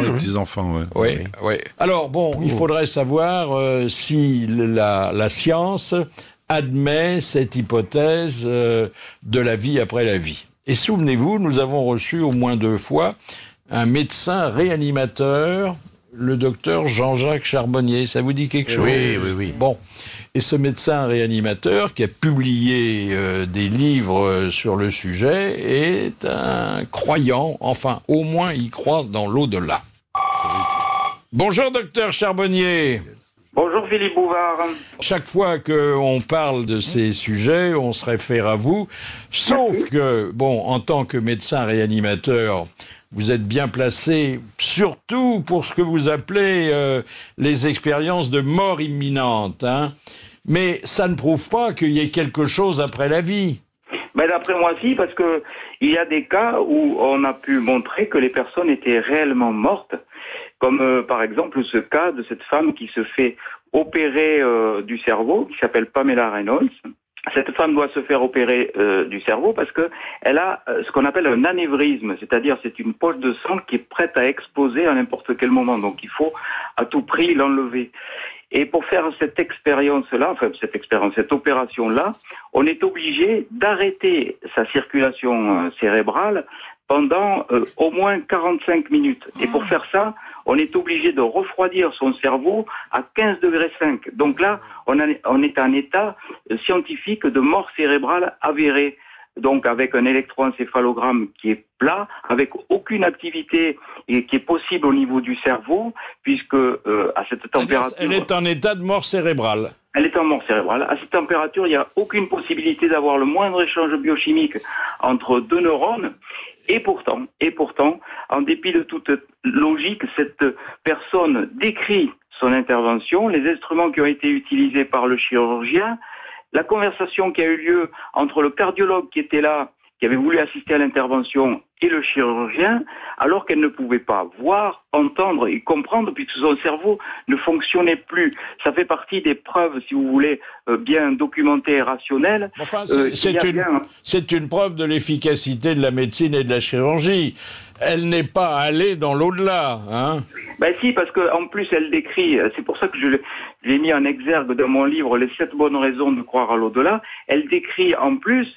Les petits-enfants, ouais. Oui, oui. Alors bon, il faudrait savoir si la science admet cette hypothèse de la vie après la vie. Et souvenez-vous, nous avons reçu au moins 2 fois un médecin réanimateur, le docteur Jean-Jacques Charbonnier. Ça vous dit quelque chose? Oui. Bon. Et ce médecin réanimateur qui a publié des livres sur le sujet est un croyant, enfin au moins il croit dans l'au-delà. Bonjour docteur Charbonnier. Bonjour Philippe Bouvard. Chaque fois qu'on parle de ces sujets, on se réfère à vous, sauf que, bon, en tant que médecin réanimateur, vous êtes bien placé, surtout pour ce que vous appelez les expériences de mort imminente, hein. Mais ça ne prouve pas qu'il y ait quelque chose après la vie. Ben d'après moi si, parce que il y a des cas où on a pu montrer que les personnes étaient réellement mortes, comme par exemple ce cas de cette femme qui se fait opérer du cerveau, qui s'appelle Pamela Reynolds. Cette femme doit se faire opérer du cerveau parce que elle a ce qu'on appelle un anévrisme, c'est-à-dire c'est une poche de sang qui est prête à exploser à n'importe quel moment, donc il faut à tout prix l'enlever. Et pour faire cette expérience-là, cette opération-là, on est obligé d'arrêter sa circulation cérébrale pendant au moins 45 minutes. Et pour faire ça, on est obligé de refroidir son cerveau à 15,5 degrés. Donc là, on est en état scientifique de mort cérébrale avérée. Donc avec un électroencéphalogramme qui est plat, avec aucune activité et qui est possible au niveau du cerveau, puisque à cette température... Elle est en état de mort cérébrale. Elle est en mort cérébrale. À cette température, il n'y a aucune possibilité d'avoir le moindre échange biochimique entre 2 neurones. Et pourtant, en dépit de toute logique, cette personne décrit son intervention, les instruments qui ont été utilisés par le chirurgien, la conversation qui a eu lieu entre le cardiologue qui était là, qui avait voulu assister à l'intervention, et le chirurgien, alors qu'elle ne pouvait pas voir, entendre et comprendre, puisque son cerveau ne fonctionnait plus. Ça fait partie des preuves, si vous voulez, bien documentées et rationnelles. Enfin, c'est une preuve de l'efficacité de la médecine et de la chirurgie. Elle n'est pas allée dans l'au-delà, hein? Ben si, parce qu'en plus elle décrit, c'est pour ça que je l'ai mis en exergue dans mon livre, Les 7 bonnes raisons de croire à l'au-delà, elle décrit en plus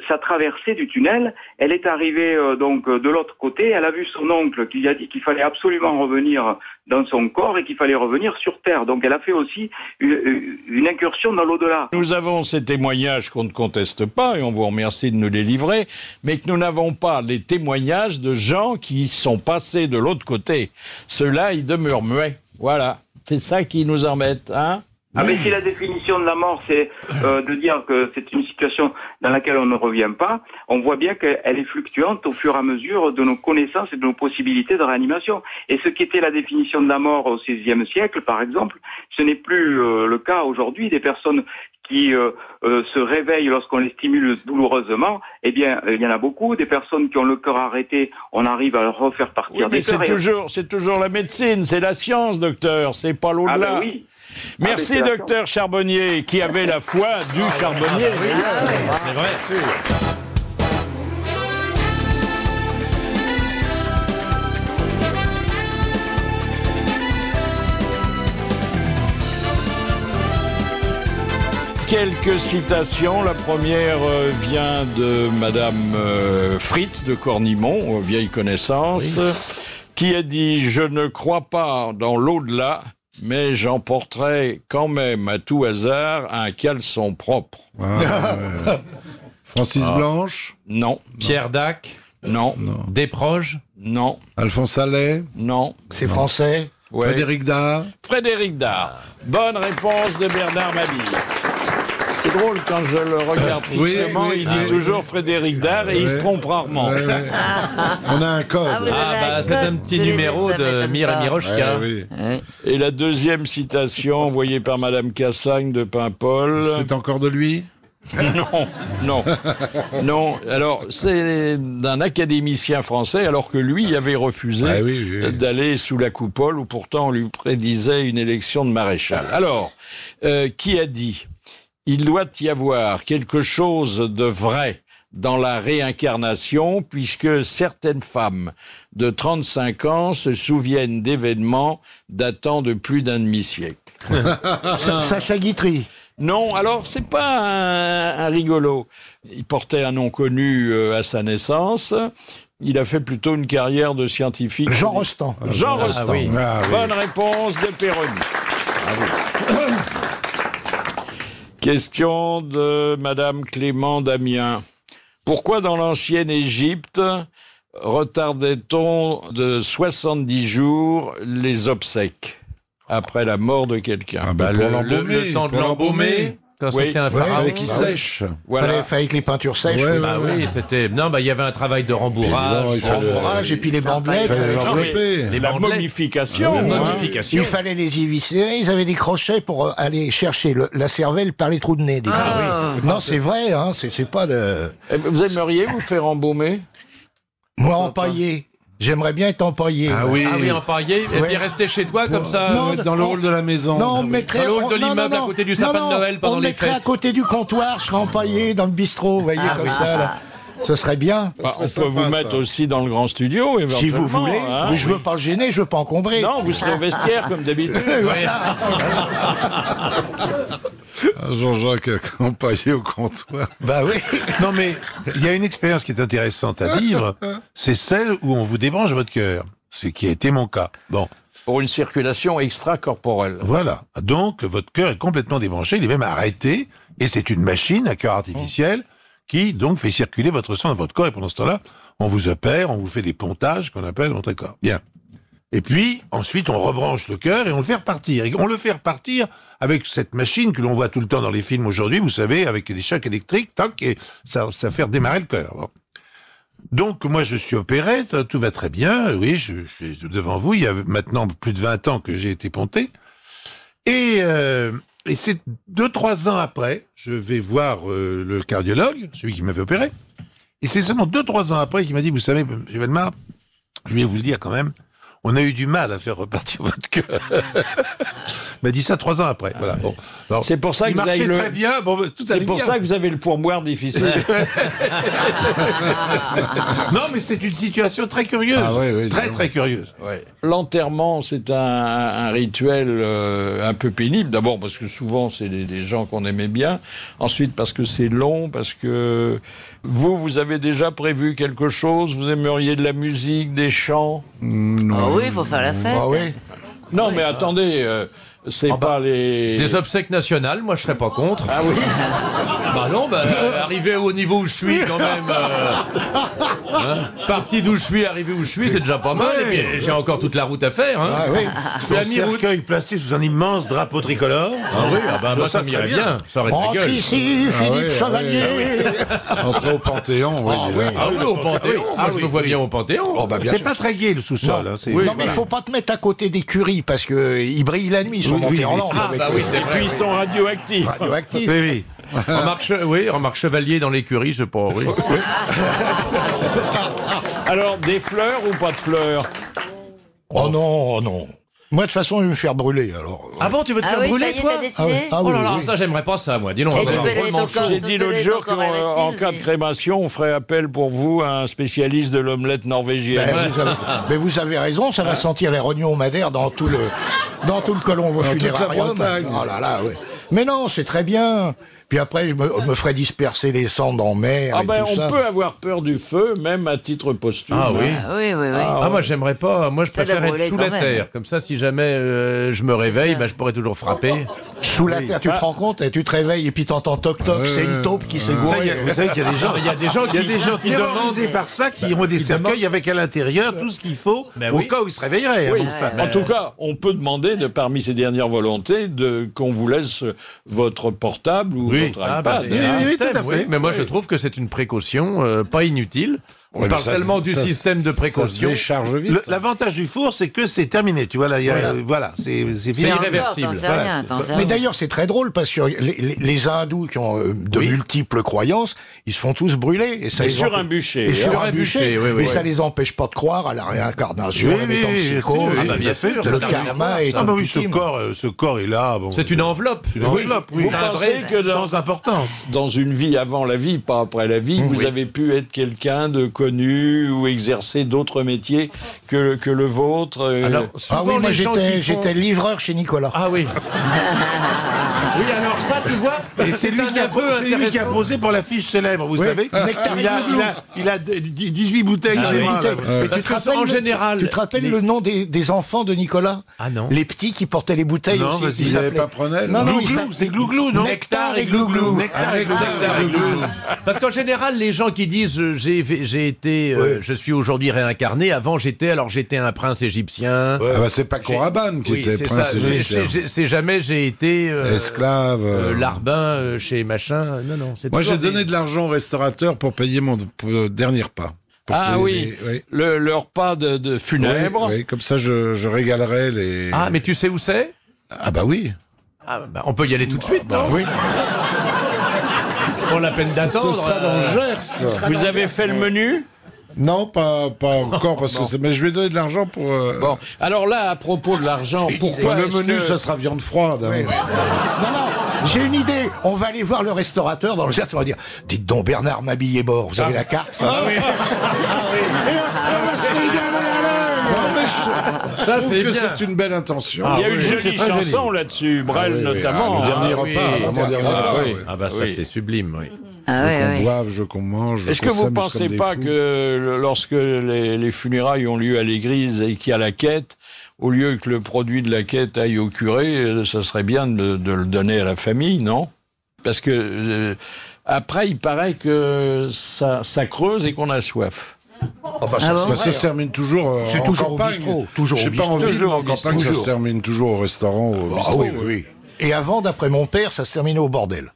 sa traversée du tunnel. Elle est arrivée donc de l'autre côté, elle a vu son oncle qui lui a dit qu'il fallait absolument revenir dans son corps et qu'il fallait revenir sur Terre. Donc elle a fait aussi une incursion dans l'au-delà. Nous avons ces témoignages qu'on ne conteste pas, et on vous remercie de nous les livrer, mais que nous n'avons pas les témoignages de gens qui sont passés de l'autre côté. Ceux-là, ils demeurent muets. Voilà. C'est ça qui nous embête, hein? Ah mais si la définition de la mort c'est de dire que c'est une situation dans laquelle on ne revient pas, on voit bien qu'elle est fluctuante au fur et à mesure de nos connaissances et de nos possibilités de réanimation. Et ce qui était la définition de la mort au XVIe siècle, par exemple, ce n'est plus le cas aujourd'hui. Des personnes qui se réveillent lorsqu'on les stimule douloureusement, eh bien, il y en a beaucoup. Des personnes qui ont le cœur arrêté, on arrive à leur refaire partir des cœurs. C'est toujours la médecine, c'est la science, docteur, c'est pas l'au-delà. Ah ben oui. Merci, docteur Charbonnier, qui avait la foi du charbonnier. C'est vrai. Quelques citations. La première vient de Madame Fritz de Cornimont, vieille connaissance, qui a dit « Je ne crois pas dans l'au-delà, mais j'emporterai quand même à tout hasard un caleçon propre. » Francis Blanche? Non. Pierre Dac? Non. Desproges? Non. Alphonse Allais? Non. C'est français? Ouais. Frédéric Dard? Frédéric Dard. Bonne réponse de Bernard Mabille. C'est drôle, quand je le regarde fixement, il dit toujours Frédéric Dard et il se trompe rarement. On a un code. C'est un petit numéro de Mireille Mirochka. Et la deuxième citation, envoyée par Madame Cassagne de Paimpol. C'est encore de lui? Non. Alors, c'est d'un académicien français, alors que lui avait refusé d'aller sous la coupole, où pourtant on lui prédisait une élection de maréchal. Alors, qui a dit « Il doit y avoir quelque chose de vrai dans la réincarnation, puisque certaines femmes de 35 ans se souviennent d'événements datant de plus d'un demi-siècle. » Sacha Guitry. Non, alors c'est pas un rigolo. Il portait un nom connu à sa naissance. Il a fait plutôt une carrière de scientifique. Jean Rostand. Jean Rostand. Ah oui. Bonne réponse de Péroni. Question de Madame Clément d'Amiens. Pourquoi dans l'ancienne Égypte retardait-on de 70 jours les obsèques après la mort de quelqu'un? Le temps de l'embaumer, quand c'était un pharaon. Fallait qu'il sèche. Voilà. Fallait que les peintures sèchent. Oui, c'était. Non, il y avait un travail de rembourrage. Et puis les bandelettes. La momification. Il fallait les éviscérer. Ils avaient des crochets pour aller chercher la cervelle par les trous de nez. Non, c'est vrai. Hein, c'est pas de. Vous aimeriez vous faire embaumer? Moi, empaillé. J'aimerais bien être empaillé. Ah oui, empaillé. Et puis rester chez toi comme ça. Dans le hall de la maison. Non, on mettrait dans le hall de l'immeuble à côté du sapin de Noël pendant les fêtes. On mettrait à côté du comptoir, je serais empaillé dans le bistrot, vous voyez, comme ça. Là. Ce serait bien. On peut vous mettre aussi dans le grand studio, éventuellement. Si vous voulez. Hein, mais je veux pas le gêner, je veux pas encombrer. Non, vous serez au vestiaire comme d'habitude. Jean-Jacques empaillé au comptoir. Bah oui. Non mais, il y a une expérience qui est intéressante à vivre, c'est celle où on vous débranche votre cœur. Ce qui a été mon cas. Bon. Pour une circulation extracorporelle. Voilà. Donc, votre cœur est complètement débranché, il est même arrêté, et c'est une machine à cœur artificiel qui, donc, fait circuler votre sang dans votre corps, et pendant ce temps-là, on vous opère, on vous fait des pontages qu'on appelle votre corps. Bien. Et puis, ensuite, on rebranche le cœur et on le fait repartir. Et on le fait repartir avec cette machine que l'on voit tout le temps dans les films aujourd'hui, vous savez, avec des chocs électriques, toc, et ça fait redémarrer le cœur. Bon. Donc, moi, je suis opéré, tout va très bien. Oui, je suis devant vous. Il y a maintenant plus de 20 ans que j'ai été ponté. Et c'est 2-3 ans après, je vais voir le cardiologue, celui qui m'avait opéré. Et c'est seulement 2-3 ans après qu'il m'a dit, vous savez, M. Velmar, je vais vous le dire quand même, on a eu du mal à faire repartir votre cœur. Il m'a dit ça 3 ans après. Voilà. Bon. Alors, c'est pour ça que vous avez très bien. Bon, c'est pour ça que vous avez le pourboire difficile. Non, mais c'est une situation très curieuse. Ah, oui, très curieuse. Ouais. L'enterrement, c'est un rituel un peu pénible. D'abord parce que souvent, c'est des gens qu'on aimait bien. Ensuite, parce que c'est long, parce que vous avez déjà prévu quelque chose? Vous aimeriez de la musique, des chants? Non. Oui, il faut faire la fête. Ah oui. Non, mais attendez, c'est pas les... Des obsèques nationales, moi je serais pas contre. Ah oui. Bah non, arriver au niveau où je suis quand même... parti d'où je suis, arrivé où je suis, c'est déjà pas mal. Et puis j'ai encore toute la route à faire. Hein. Ah oui. Je suis à mi-route. Cercueil placé sous un immense drapeau tricolore. Ah oui, moi ça m'irait bien. Ça aurait de la Entre gueule. ici, Philippe Chevalier. Entrer au Panthéon, oui. Ah oui, au Panthéon. Moi je me vois bien au Panthéon. Oh, bah, bien C'est sûr. pas très gai le sous-sol. Hein, Oui. Non, mais il faut pas te mettre à côté des curies, parce que ils brillent la nuit, ils sont montés en lampe. Ah bah oui, c'est Et vrai. puis ils sont radioactifs. Radioactifs. Oui. Remarque chevalier dans l'écurie, c'est pas... Oui. Alors, des fleurs ou pas de fleurs? Oh non, oh non. Moi, de toute façon, je vais me faire brûler, alors. Ah bon, tu veux te faire Ah oui, ça brûler, y est, toi t'as décidé? Oh là là, ça j'aimerais pas ça, moi. Dis donc, Et on va tu peux avoir aller drôlement ton corps. chaud. J'ai dit l'autre jour ton corps à qu'en médecine cas de aussi. crémation, on ferait appel pour vous à un spécialiste de l'omelette norvégienne. Mais vous avez raison, ça va sentir les rognons madères dans tout le colon funérarium. Bretagne. Oh là là, ouais. Mais non, c'est très bien. Puis après, je me ferai disperser les cendres en mer. Ah et ben, tout on ça. peut avoir peur du feu, même à titre posthume. Ah oui. Ah oui, oui, oui. Ah moi j'aimerais pas, moi je Ça doit préfère être brûler sous quand la même. terre, comme ça si jamais je me réveille, je pourrais toujours frapper. Sous la terre, tu te rends compte, et tu te réveilles et puis t'entends toc-toc, c'est une taupe qui s'est Ça, gourée. vous savez qu'il y a des gens, Il y a des gens il y a des gens qui terrorisés demandent... par ça, qui ont des cercueils avec à l'intérieur tout ce qu'il faut au oui. cas où ils se réveilleraient. Oui. Bon, ça. En tout cas, on peut demander, parmi ses dernières volontés, qu'on vous laisse votre portable ou votre Ah, bah, iPad. il y a un oui, système, tout à fait. oui. Mais moi je trouve que c'est une précaution pas inutile. On parle tellement du système de précaution. Ça se décharge vite. L'avantage du four, c'est que c'est terminé. Tu vois, là, voilà, c'est fini. Irréversible. Mais d'ailleurs, c'est très drôle parce que les hindous qui ont de multiples croyances, ils se font tous brûler. Et ça Et sur un bûcher. Et sur un bûcher. oui. Mais ça les empêche pas de croire à la réincarnation, à la métempsycose. bien sûr. Le karma est oui, ce corps est là. Bon. C'est une enveloppe. Une enveloppe, oui. Vous pensez que sans importance. Dans une vie avant la vie, pas après la vie, vous avez pu être quelqu'un de connu ou exercer d'autres métiers que le vôtre. Alors, oui, moi les gens qui j'étais livreur chez Nicolas. Ah oui. Oui, alors ça, tu vois, Et c'est lui qui a posé pour l'affiche célèbre, vous savez. Il a 18 bouteilles dans les mains. Parce que en général... Tu te rappelles le nom des enfants de Nicolas? Ah non. Les petits qui portaient les bouteilles Non, aussi. vas-y, Ils Vous n'avez s'appelaient- pas Prenel? Non, C'est Glouglou, non? Nectar et Glouglou. Nectar et Glouglou. Parce qu'en général, les gens qui disent j'ai été, je suis aujourd'hui réincarné. Avant, j'étais un prince égyptien. Ah bah c'est pas Coraban qui était c'est prince ça. égyptien. C'est jamais j'ai été Esclave. larbin chez machin. Non. C'est Moi toujours j'ai donné de l'argent au restaurateur pour payer mon dernier repas. Pour Ah payer oui, les- le repas de funèbre. Oui, comme ça je régalerai les... Ah, mais tu sais où c'est? Ah bah oui. Ah, bah, on peut y aller tout de suite, non? Oui. C'est pour la peine Ce d'attendre. sera dans Gers. Vous avez fait le menu? Non, pas encore, parce que mais je lui ai donné de l'argent pour... Bon, alors là, à propos de l'argent, pourquoi le est-ce menu, que- ça sera viande froide. Hein. Non, j'ai une idée. On va aller voir le restaurateur dans le Gers. On va dire, dites donc Bernard Mabille Bord, vous avez la carte ça Et on va se régaler, allez. Ça, Je trouve c'est que bien. c'est une belle intention. Il y a oui, une oui, jolie c'est très chanson joli. là-dessus, Brel notamment. le dernier Ah, oui. repas, mon dernier repas. oui. Ah bah ça, Oui. c'est sublime, oui. Ah ouais, Qu'on ouais. boive, qu'on mange. Est-ce que qu'on vous s'amuse pensez comme des pas fous. que lorsque les funérailles ont lieu à l'église et qu'il y a la quête, au lieu que le produit de la quête aille au curé, ça serait bien de le donner à la famille, non? Parce que après, il paraît que ça creuse et qu'on a soif. Oh, bah, Ah bon Bah, ça se termine toujours C'est en toujours au campagne. bistrot, toujours Je au sais pas en ville, Toujours mais en au campagne, ça bistrot. se termine toujours au restaurant, au Ah bistrot. oui. Et avant, d'après mon père, ça se terminait au bordel.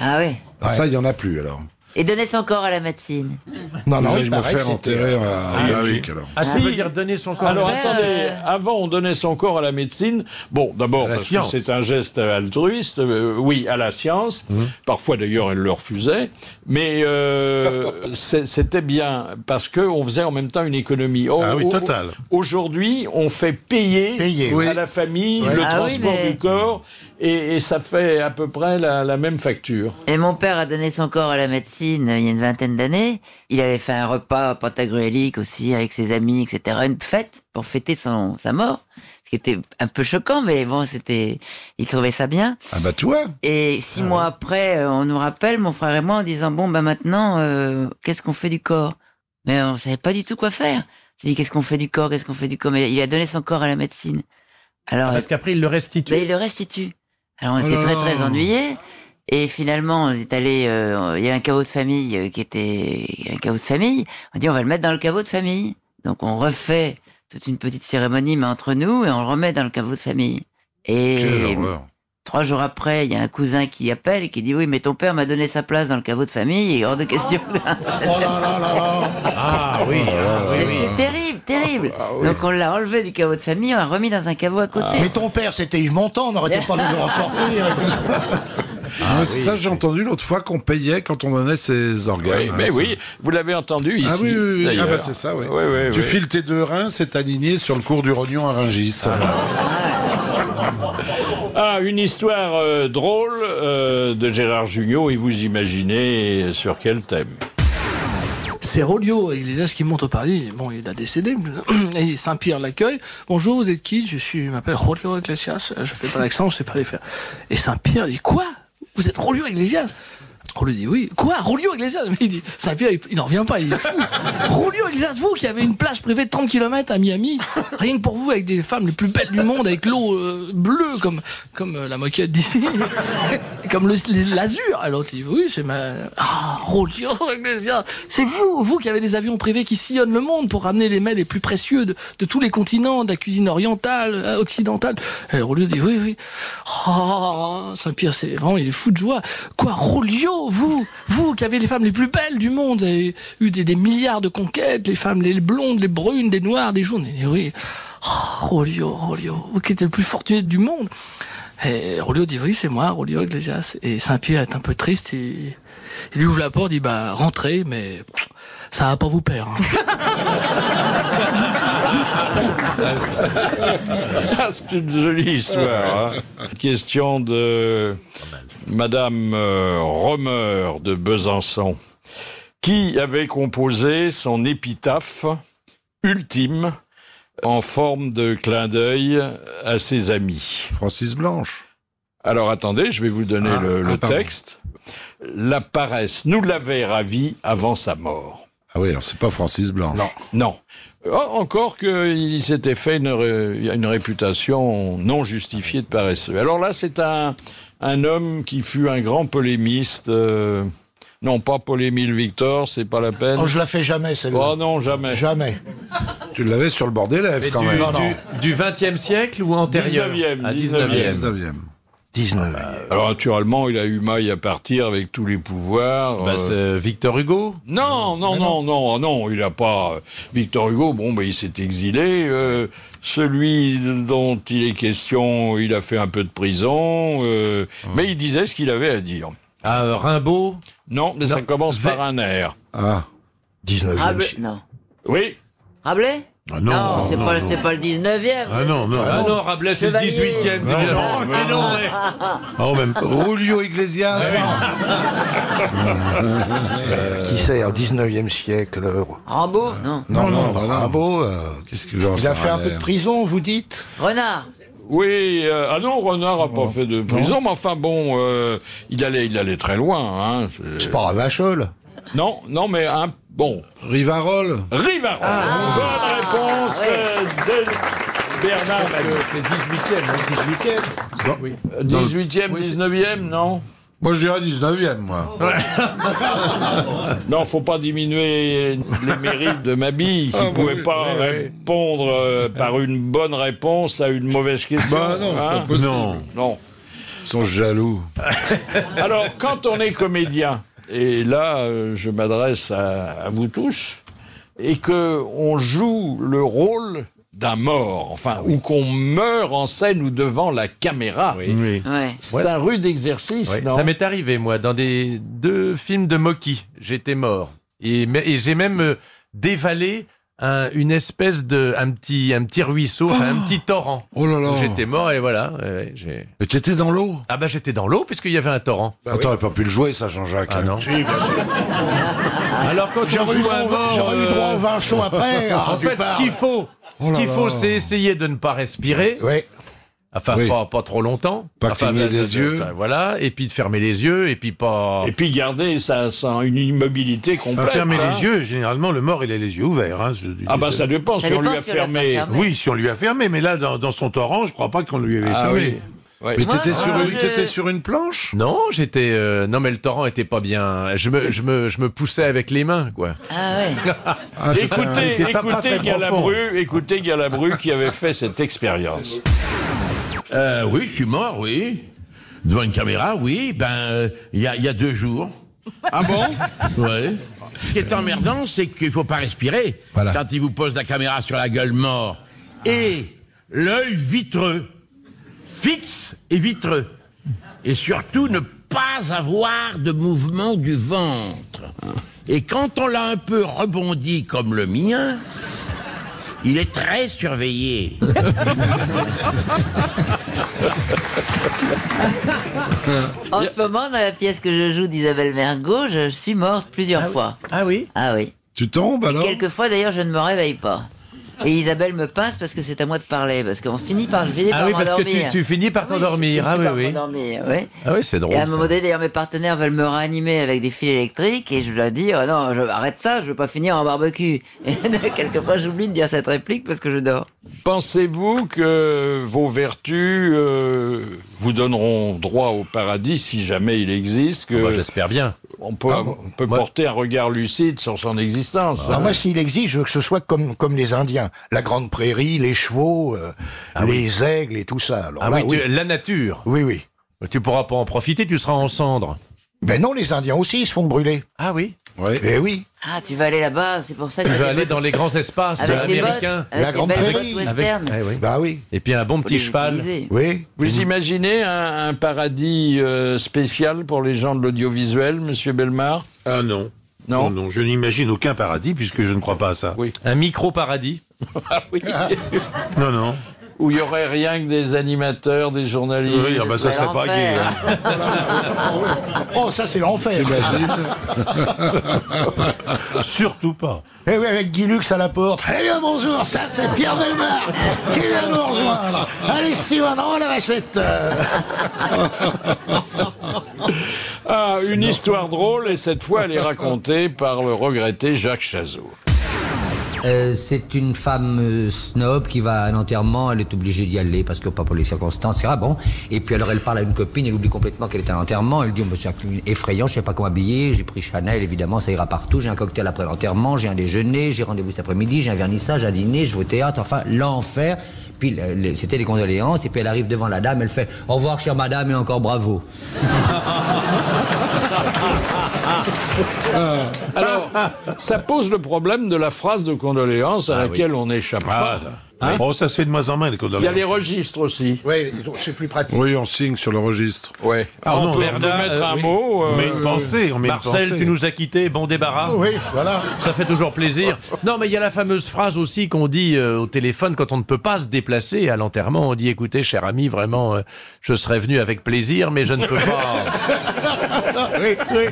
Ah ouais. Ah, ça, il n'y en a plus, alors. Et donner son corps à la médecine. Non, Déjà, il je me paraît faire que c'était, enterrer en Belgique, alors. Ah, ça veut dire donner son corps. Alors Ouais, attendez, avant on donnait son corps à la médecine. Bon, d'abord À la parce que science. c'est un geste altruiste, oui, à la science. Parfois d'ailleurs elle le refusait, mais c'était bien parce que on faisait en même temps une économie. Ah oui, total. Aujourd'hui, on fait payer à la famille le Ah oui, transport mais- du corps et ça fait à peu près la même facture. Et mon père a donné son corps à la médecine il y a une vingtaine d'années. Il avait fait un repas pantagruélique aussi avec ses amis, etc. Une fête pour fêter sa mort. Ce qui était un peu choquant, mais bon, il trouvait ça bien. Ah bah toi. Et 6 mois après, on nous rappelle, mon frère et moi, en disant, bon, bah maintenant, qu'est-ce qu'on fait du corps? Mais on savait pas du tout quoi faire. On s'est dit, qu'est-ce qu'on fait du corps? Mais il a donné son corps à la médecine. Alors, Parce qu'après, il le restitue. il le restitue. Alors, on Oh était là très, là. très ennuyés. Et finalement, on est allé, il y a un caveau de famille qui était un caveau de famille. On dit, on va le mettre dans le caveau de famille. Donc, on refait toute une petite cérémonie, mais entre nous, et on le remet dans le caveau de famille. Et Quelle horreur. 3 jours après, il y a un cousin qui appelle et qui dit, oui, mais ton père m'a donné sa place dans le caveau de famille, et hors de question. Ah oui. C'était terrible, terrible. Donc, on l'a enlevé du caveau de famille, on l'a remis dans un caveau à côté. Mais ton père, c'était Yves Montand, on n'aurait pas dû le ressortir. et tout ça. Ah, ça, j'ai entendu l'autre fois qu'on payait quand on donnait ses organes. Oui, hein, mais ça. oui, vous l'avez entendu ici. Ah oui, oui, oui. Ah d'ailleurs. bah c'est ça, oui. Oui, oui, Tu oui. files tes 2 reins, c'est aligné sur le cours du rognon à Rungis. Ah, une histoire drôle de Gérard Jugnot, et vous imaginez sur quel thème? C'est Rolio Iglesias qui monte au paradis. Bon, il a décédé. Et Saint-Pierre l'accueille. Bonjour, vous êtes qui? Je m'appelle Rolio Iglesias. Je fais pas l'accent, je sais pas les faire. Et Saint-Pierre dit, quoi? Vous êtes Rolio Iglesias? Rolio dit, oui. Quoi? Rolio Iglesias? Mais il dit, Saint-Pierre, il n'en revient pas, il est fou. Rolio Iglesias, vous qui avez une plage privée de 30 km à Miami, rien que pour vous, avec des femmes les plus belles du monde, avec l'eau bleue, comme la moquette d'ici. comme l'azur. Alors il dit oui, c'est ma... Ah, Rolio Iglesias, c'est vous qui avez des avions privés qui sillonnent le monde pour ramener les mets les plus précieux de tous les continents, de la cuisine orientale, occidentale. Et Rolio dit oui. Oh, Saint-Pierre, c'est vraiment, il est fou de joie. Quoi, Rolio, vous qui avez les femmes les plus belles du monde, vous avez eu des milliards de conquêtes, les femmes les blondes, les brunes, les noires, des jaunes. Et oui. Oh, Rolio, vous qui êtes le plus fortuné du monde. Et Rolio dit oui, c'est moi, Rolio Iglesias. Et Saint-Pierre est un peu triste. Il lui ouvre la porte, il dit rentrez, mais ça va pas vous plaire. C'est une jolie histoire. Question de Madame Romer de Besançon, qui avait composé son épitaphe ultime en forme de clin d'œil à ses amis. Francis Blanche. Alors attendez, je vais vous donner le texte. La paresse nous l'avait ravi avant sa mort. Ah oui, alors c'est pas Francis Blanche. Non. Encore qu'il s'était fait une réputation non justifiée de paresseux. Alors là, c'est un homme qui fut un grand polémiste. Non, pas Paul-Émile Victor, c'est pas la peine. Oh, je la fais jamais, celle-là. Oh non, jamais. Jamais. Tu l'avais sur le bord des lèvres, quand même. Du 20e siècle ou antérieur? 19e. Alors, naturellement, il a eu maille à partir avec tous les pouvoirs. C'est Victor Hugo? Non, il n'a pas... Victor Hugo, il s'est exilé. Celui dont il est question, il a fait un peu de prison. Mais il disait ce qu'il avait à dire. Rimbaud? Non, mais ça commence par un R. 19e. Rabelais? Non. Oui. Rabelais? Ah non, c'est pas le 19e. Ah non, Rabelais, c'est le 18e. Même Julio Iglesias. Qui c'est, au 19e siècle? Rimbaud? Non. Rimbaud, Qu'est-ce que il a fait un peu de prison, vous dites? Renard? Oui, non, Renard n'a pas fait de prison, mais enfin il allait très loin. Hein. C'est pas Ravachol? Non, mais Rivarol. Bonne réponse de Bernard. C'est 18e. 18e, 19e, non? Moi, je dirais 19e, moi. Non, faut pas diminuer les mérites de Mabille, qui ne pouvait pas répondre par une bonne réponse à une mauvaise question. Non, c'est impossible. Non. Ils sont jaloux. Alors, quand on est comédien, et là, je m'adresse à vous tous, et qu'on joue le rôle d'un mort, ou qu'on meurt en scène ou devant la caméra. Oui. C'est un rude exercice, non? Ça m'est arrivé, moi, dans 2 films de Mocky. J'étais mort. Et j'ai même dévalé une espèce un petit ruisseau, un petit torrent. Oh là là. J'étais mort et voilà. Mais tu étais dans l'eau? Ah j'étais dans l'eau puisqu'il y avait un torrent. Attends, il n'a pas pu le jouer, ça, Jean-Jacques. Ah non. Si, bien sûr. Alors quand on joue un mort... J'aurais eu droit au vin chaud après. En fait, ce qu'il faut, c'est essayer de ne pas respirer. Oui. Enfin, pas trop longtemps. Pas cligner des yeux. Voilà, et puis de fermer les yeux, et puis pas... Et puis garder une immobilité complète. Fermer les yeux, généralement, le mort, il a les yeux ouverts. Hein, ça dépend si on lui a fermé. Oui, si on lui a fermé, mais là, dans son torrent, je crois pas qu'on lui avait fermé. Oui. Mais t'étais sur une planche? Non, non, mais le torrent était pas bien. Je me poussais avec les mains, quoi. Ah ouais. Écoutez Galabru qui avait fait cette expérience. Oui, je suis mort, oui. Devant une caméra, oui. Il y a 2 jours. Ah bon? Ouais. Ce qui est emmerdant, c'est qu'il faut pas respirer quand il vous pose la caméra sur la gueule mort. Et l'œil vitreux. Fixe et vitreux. Et surtout, ne pas avoir de mouvement du ventre. Et quand on l'a un peu rebondi comme le mien, il est très surveillé. En ce moment, dans la pièce que je joue d'Isabelle Mergo, je suis morte plusieurs fois. Ah oui? Ah oui. Tu tombes, alors? Et quelquefois, d'ailleurs, je ne me réveille pas. Et Isabelle me pince parce que c'est à moi de parler. Parce qu'on finit par, je finis par Ah oui, parce que m'endormir. tu finis par t'endormir. Ah oui, oui. Oui. Ah oui, c'est drôle. Et à un moment ça. donné, d'ailleurs, mes partenaires veulent me réanimer avec des fils électriques et je dois dire non, arrête ça, je veux pas finir en barbecue. Et quelquefois, j'oublie de dire cette réplique parce que je dors. Pensez-vous que vos vertus vous donneront droit au paradis si jamais il existe que j'espère bien. On peut porter un regard lucide sur son existence. Alors moi, s'il existe, je veux que ce soit comme les Indiens. La grande prairie, les chevaux, les aigles et tout ça. Alors là, la nature. Oui, oui. Tu pourras pas en profiter, tu seras en cendres. Ben non, les Indiens aussi, ils se font brûler. Ah oui. Oui. Eh oui. Ah, tu vas aller là-bas, c'est pour ça que Tu vas aller dans les grands espaces avec des américains. bottes, avec La des grande belles prairie. bottes western. Bah oui. Et puis un bon petit cheval. Oui. Vous imaginez un paradis spécial pour les gens de l'audiovisuel, Monsieur Bellemare? Ah non. Non. Non, je n'imagine aucun paradis puisque je ne crois pas à ça. Oui. Un micro-paradis. Ah oui. Non, non. Où il y aurait rien que des animateurs, des journalistes. Oui, ah bah ça serait pas gay. Oh, ça c'est l'enfer. Surtout pas. Eh oui, avec Guy Lux à la porte. Eh bien, bonjour, ça c'est Pierre Bellemare qui vient nous rejoindre. Allez, Simon, on la vachette. Ah, une histoire drôle, et cette fois elle est racontée par le regretté Jacques Chazot. C'est une femme snob qui va à un enterrement, elle est obligée d'y aller parce que pas pour les circonstances, c'est bon. Et puis alors elle parle à une copine, elle oublie complètement qu'elle est à un enterrement, elle dit oh, c'est effrayant, je sais pas comment habiller, j'ai pris Chanel, évidemment ça ira partout, j'ai un cocktail après l'enterrement, j'ai un déjeuner, j'ai rendez-vous cet après-midi, j'ai un vernissage, un dîner, je vais au théâtre, enfin l'enfer. Puis c'était les condoléances, et puis elle arrive devant la dame, elle fait au revoir chère madame et encore bravo. Alors, ça pose le problème de la phrase de condoléances à laquelle on n'échappe pas. Hein? Oh, ça se fait de moins en moins, les condoléances. Il y a les registres aussi. Oui, c'est plus pratique. Oui, on signe sur le registre. Ouais. On peut mettre un mot. On met une pensée. Marcel, tu nous as quittés, bon débarras. Oui, voilà. Ça fait toujours plaisir. Non, mais il y a la fameuse phrase aussi qu'on dit au téléphone quand on ne peut pas se déplacer à l'enterrement. On dit écoutez, cher ami, vraiment, je serais venu avec plaisir, mais je ne peux pas. Oui, oui.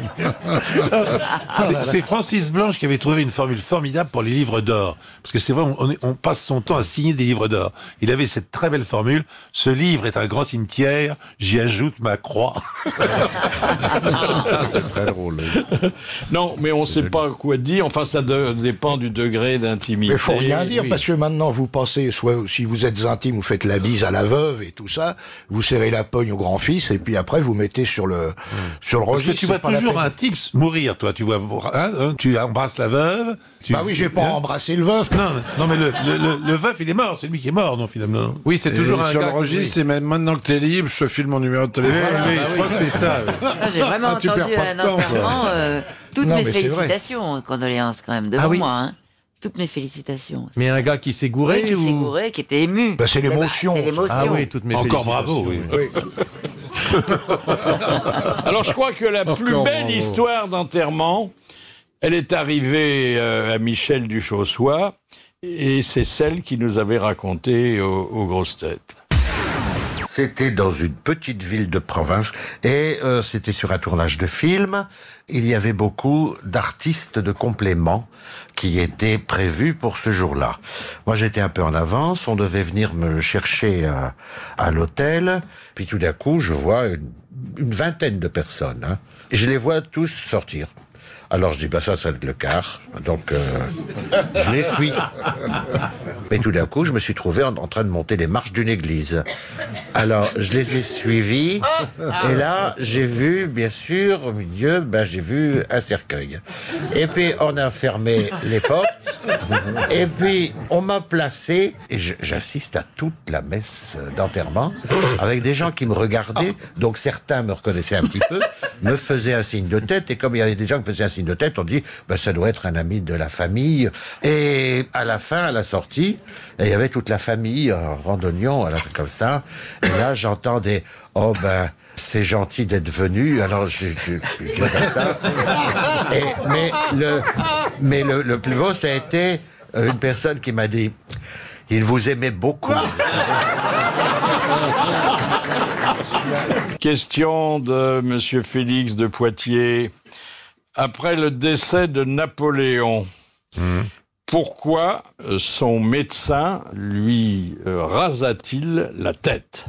C'est Francis Blanche qui avait trouvé une formule formidable pour les livres d'or. Parce que c'est vrai, on passe son temps à signer des livres d'or. Il avait cette très belle formule. Ce livre est un grand cimetière, j'y ajoute ma croix. C'est très drôle. Non, mais on ne sait pas quoi dire. Enfin, ça dépend du degré d'intimité. Mais il faut rien dire, parce que maintenant, vous pensez, soit si vous êtes intime, vous faites la bise à la veuve et tout ça, vous serrez la pogne au grand-fils, et puis après, vous mettez sur le registre. Parce que tu vois toujours un type mourir, toi. Tu vois, tu embrasses la veuve. Bah oui, je vais pas embrasser le veuf. Non, mais le veuf, il est mort. C'est lui qui est mort, non, finalement. Oui, c'est toujours un sur gars le registre, et même maintenant que t'es libre, je te file mon numéro de téléphone. Oui, je crois que c'est ça. J'ai vraiment tu perds entendu pas à un de temps, enterrement toutes Non, mes mais c'est vrai. félicitations, condoléances quand même, devant oui. moi. Hein. Toutes mes félicitations. Mais un gars qui s'est gouré Oui, qui s'est gouré, qui était ému. Bah, c'est l'émotion. C'est l'émotion. Ah oui, toutes mes Encore félicitations. bravo, oui. Alors, je crois que la plus Encore belle bravo. histoire d'enterrement, elle est arrivée à Michel Duchossois, et c'est celle qu'il nous avait racontée aux grosses têtes. C'était dans une petite ville de province et c'était sur un tournage de film. Il y avait beaucoup d'artistes de complément qui étaient prévus pour ce jour-là. Moi, j'étais un peu en avance. On devait venir me chercher à l'hôtel. Puis tout d'un coup, je vois une vingtaine de personnes. Hein. Et je les vois tous sortir. Alors je dis, bah ça va être le quart. Donc je les suis. Mais tout d'un coup, je me suis trouvé en train de monter les marches d'une église. Alors je les ai suivis. Et là, j'ai vu, bien sûr, au milieu, j'ai vu un cercueil. Et puis on a fermé les portes. Et puis on m'a placé. Et j'assiste à toute la messe d'enterrement avec des gens qui me regardaient. Donc certains me reconnaissaient un petit peu, me faisaient un signe de tête. Et comme il y avait des gens qui me faisaient un signe de tête, on dit ça doit être un ami de la famille. Et à la fin, à la sortie, il y avait toute la famille en randonnion, comme ça. Et là, j'entends des c'est gentil d'être venu. Alors je comme ça. Mais le plus beau, ça a été une personne qui m'a dit il vous aimait beaucoup. Question de Monsieur Félix de Poitiers. Après le décès de Napoléon, Pourquoi son médecin lui rasa-t-il la tête?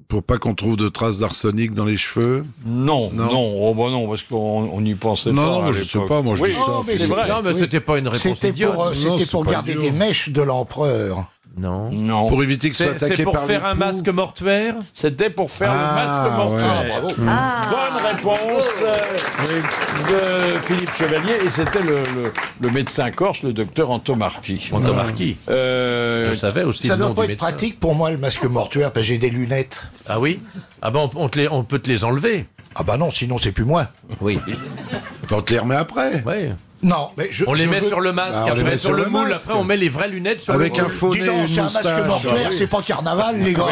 Pour pas qu'on trouve de traces d'arsenic dans les cheveux? Non, non, parce qu'on n'y pensait pas. Non, je sais pas, moi je dis ça. C'est vrai. Non, mais c'était pas une réponse idiote. C'était pour garder des mèches de l'empereur. Non. Pour éviter que ce soit attaqué C'est pour par faire les un poux. masque mortuaire? C'était pour faire le masque mortuaire. Bravo. Bonne réponse de Philippe Chevalier, et c'était le médecin corse, le docteur Antomarchi. Antomarchi. Je savais aussi Ça le nom doit pas du être médecin. pratique pour moi, le masque mortuaire, parce que j'ai des lunettes. Ah oui? Ah ben on peut te les enlever. Ah bah non, sinon c'est plus moi. Oui. On te les remet après. Ouais. Non, mais On les met sur le masque, on les après met sur le moule, masque. après on met les vraies lunettes sur Avec le un moule. faux Dis nez, donc, une c'est un masque moustache. mortuaire, c'est pas carnaval, les gars.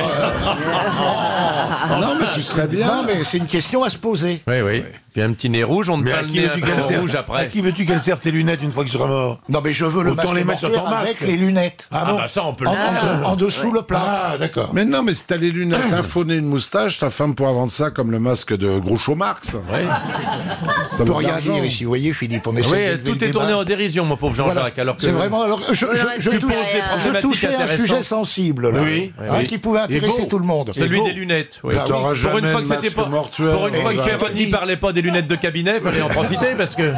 Non, mais tu serais bien. Non, mais c'est une question à se poser. Oui, oui. Puis un petit nez rouge, on te Mais peint à le qui nez veux-tu un peu qu'elles servent rouge À après. qui veux-tu qu'elles servent tes lunettes une fois que tu seras mort? Non, mais je veux le Autant masque les mettre sur ton mortuaire masque. avec les lunettes. Ah bah ça on peut le En, faire. en dessous le plat. Ah, d'accord. Mais non, mais si t'as les lunettes, un faux nez, une moustache, ta femme pourra vendre ça comme le masque de Groucho Marx. Ouais. On Ça peut vaut de rien l'argent. dire ici, vous voyez, Philippe, on essaie Oui, d'élever tout le est tourné débat. en dérision, mon pauvre Jean-Jacques. Voilà. Alors que C'est vraiment. Alors, je tu poses des problématiques touchais un intéressantes. sujet sensible, là, Oui, hein, qui pouvait intéresser beau. tout le monde. Celui Et des beau. lunettes. Oui. Bah oui. T'auras Pour jamais une fois que de c'était masque pas. mortuaire. Pour une fois que Exact. Péroni parlait pas des lunettes de cabinet, fallait en profiter parce que.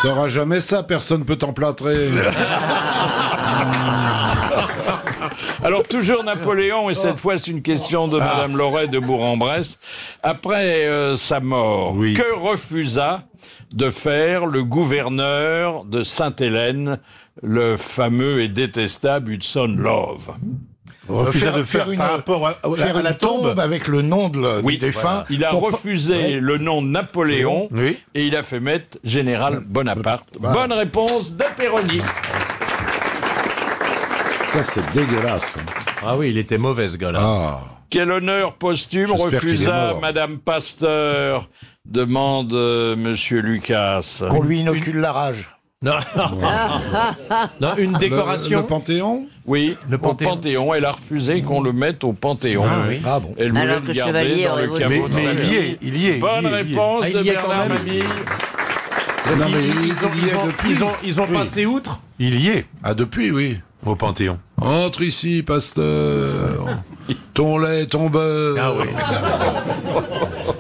T'auras jamais ça, personne peut t'emplâtrer. Alors, toujours Napoléon, et cette fois, c'est une question de Madame Loret de Bourg-en-Bresse. Après sa mort, que refusa de faire le gouverneur de Sainte-Hélène, le fameux et détestable Hudson Love? Refusa de faire une, par rapport faire à la une tombe avec le nom du défunt. Voilà. Il a Pour- refusé le nom de Napoléon, Oui. et il a fait mettre Général Bonaparte. Bonne réponse de Péroni. Ça, c'est dégueulasse. Ah oui, il était mauvais ce gars-là. Ah. Quel honneur posthume J'espère qu'il est refusa mort. Madame Pasteur, demande Monsieur Lucas. Qu'on lui inocule la rage. Non. Non, une décoration. Le Panthéon? Oui, Le au Panthéon. Panthéon. Elle a refusé qu'on le mette au Panthéon. Ah oui. Ah bon. Elle voulait Alors le que garder Chevalier dans aurait le voulu. caveau de Mais famille. il y est. Bonne réponse Ah, de il y est quand Bernard même. Mabille. Non, mais Ils ont passé outre. Il y est, Ah, depuis, oui. au Panthéon. Entre ici, pasteur. Ton lait, ton beurre. Ah oui.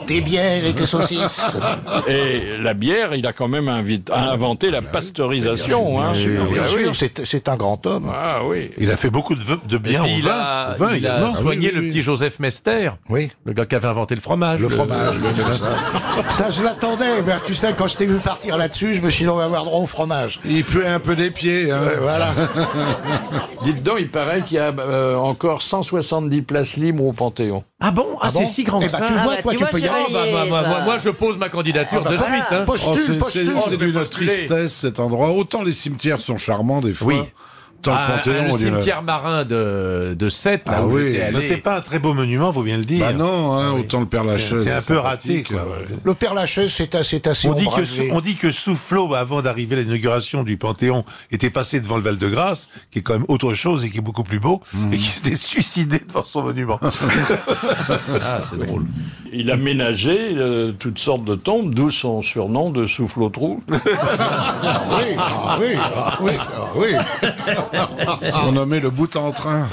Tes bières et tes saucisses. Et la bière, il a quand même inventé la pasteurisation. Hein. Bien Ah oui. sûr, c'est un grand homme. Ah oui. Il a fait beaucoup de Et bien puis au il vin. a, Au vin il a également. soigné Ah oui, le oui, petit oui. Joseph Mester, Oui. le gars qui avait inventé le fromage. Le fromage. Ça, je l'attendais. Mais tu sais, quand je t'ai vu partir là-dessus, je me suis dit, on va avoir droit au fromage. Il puait un peu des pieds. Hein. Voilà. Dites donc, il paraît qu'il y a encore 170 places libres au Panthéon. Ah bon? Ah, c'est bon si grand Eh que ben, ça. tu vois, bah, toi, tu tu vois, peux y aller. Chevalier, Moi, je pose ma candidature Ah bah de voilà. suite. Hein. Oh, Postule, c'est postule. d'une postuler. tristesse cet endroit. Autant les cimetières sont charmants des fois. Oui. Tant le Panthéon. le on dirait- cimetière marin de Sète, là Ah où oui. j'étais allé. Mais c'est pas un très beau monument, faut bien le dire. Bah non, hein, autant le Père Lachaise. C'est un peu raté, sympathique. quoi. Le Père Lachaise, c'est assez On dit, ombragé. on dit que Soufflot, avant d'arriver à l'inauguration du Panthéon, était passé devant le Val-de-Grâce, qui est quand même autre chose et qui est beaucoup plus beau, et qui s'était suicidé devant son monument. Ah, c'est drôle. Il a ménagé toutes sortes de tombes, d'où son surnom de souffle-au-trou. Oui, ah oui, ah oui, ah oui. Surnommé le bout en train.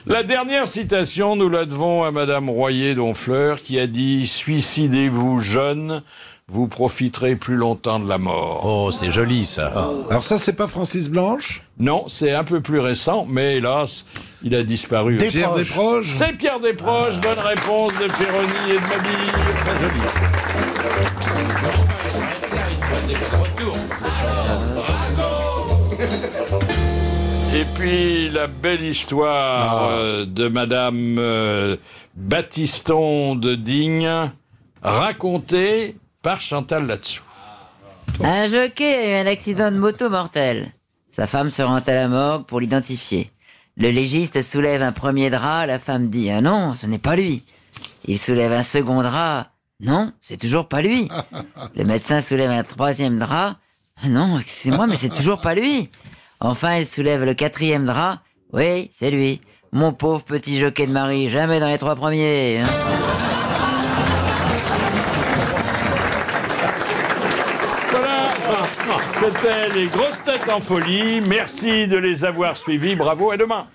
La dernière citation, nous la devons à Madame Royer d'Honfleur, qui a dit « Suicidez-vous jeune, vous profiterez plus longtemps de la mort. » Oh, c'est joli, ça. Alors ça, c'est pas Francis Blanche? Non, c'est un peu plus récent, mais hélas, il a disparu. Pierre Desproges? C'est Pierre Desproges, bonne réponse de Péroni et de Mabille. Très joli. Et puis la belle histoire de Madame Baptiston de Digne, racontée par Chantal Latsou. Un jockey a eu un accident de moto mortel. Sa femme se rend à la morgue pour l'identifier. Le légiste soulève un premier drap, la femme dit « Ah non, ce n'est pas lui ». Il soulève un second drap, « Non, c'est toujours pas lui ». Le médecin soulève un troisième drap, « Ah non, excusez-moi, mais c'est toujours pas lui ». Enfin, il soulève le quatrième drap, « Oui, c'est lui. Mon pauvre petit jockey de Marie, jamais dans les trois premiers. » hein. C'était les grosses têtes en folie. Merci de les avoir suivis. Bravo, à demain.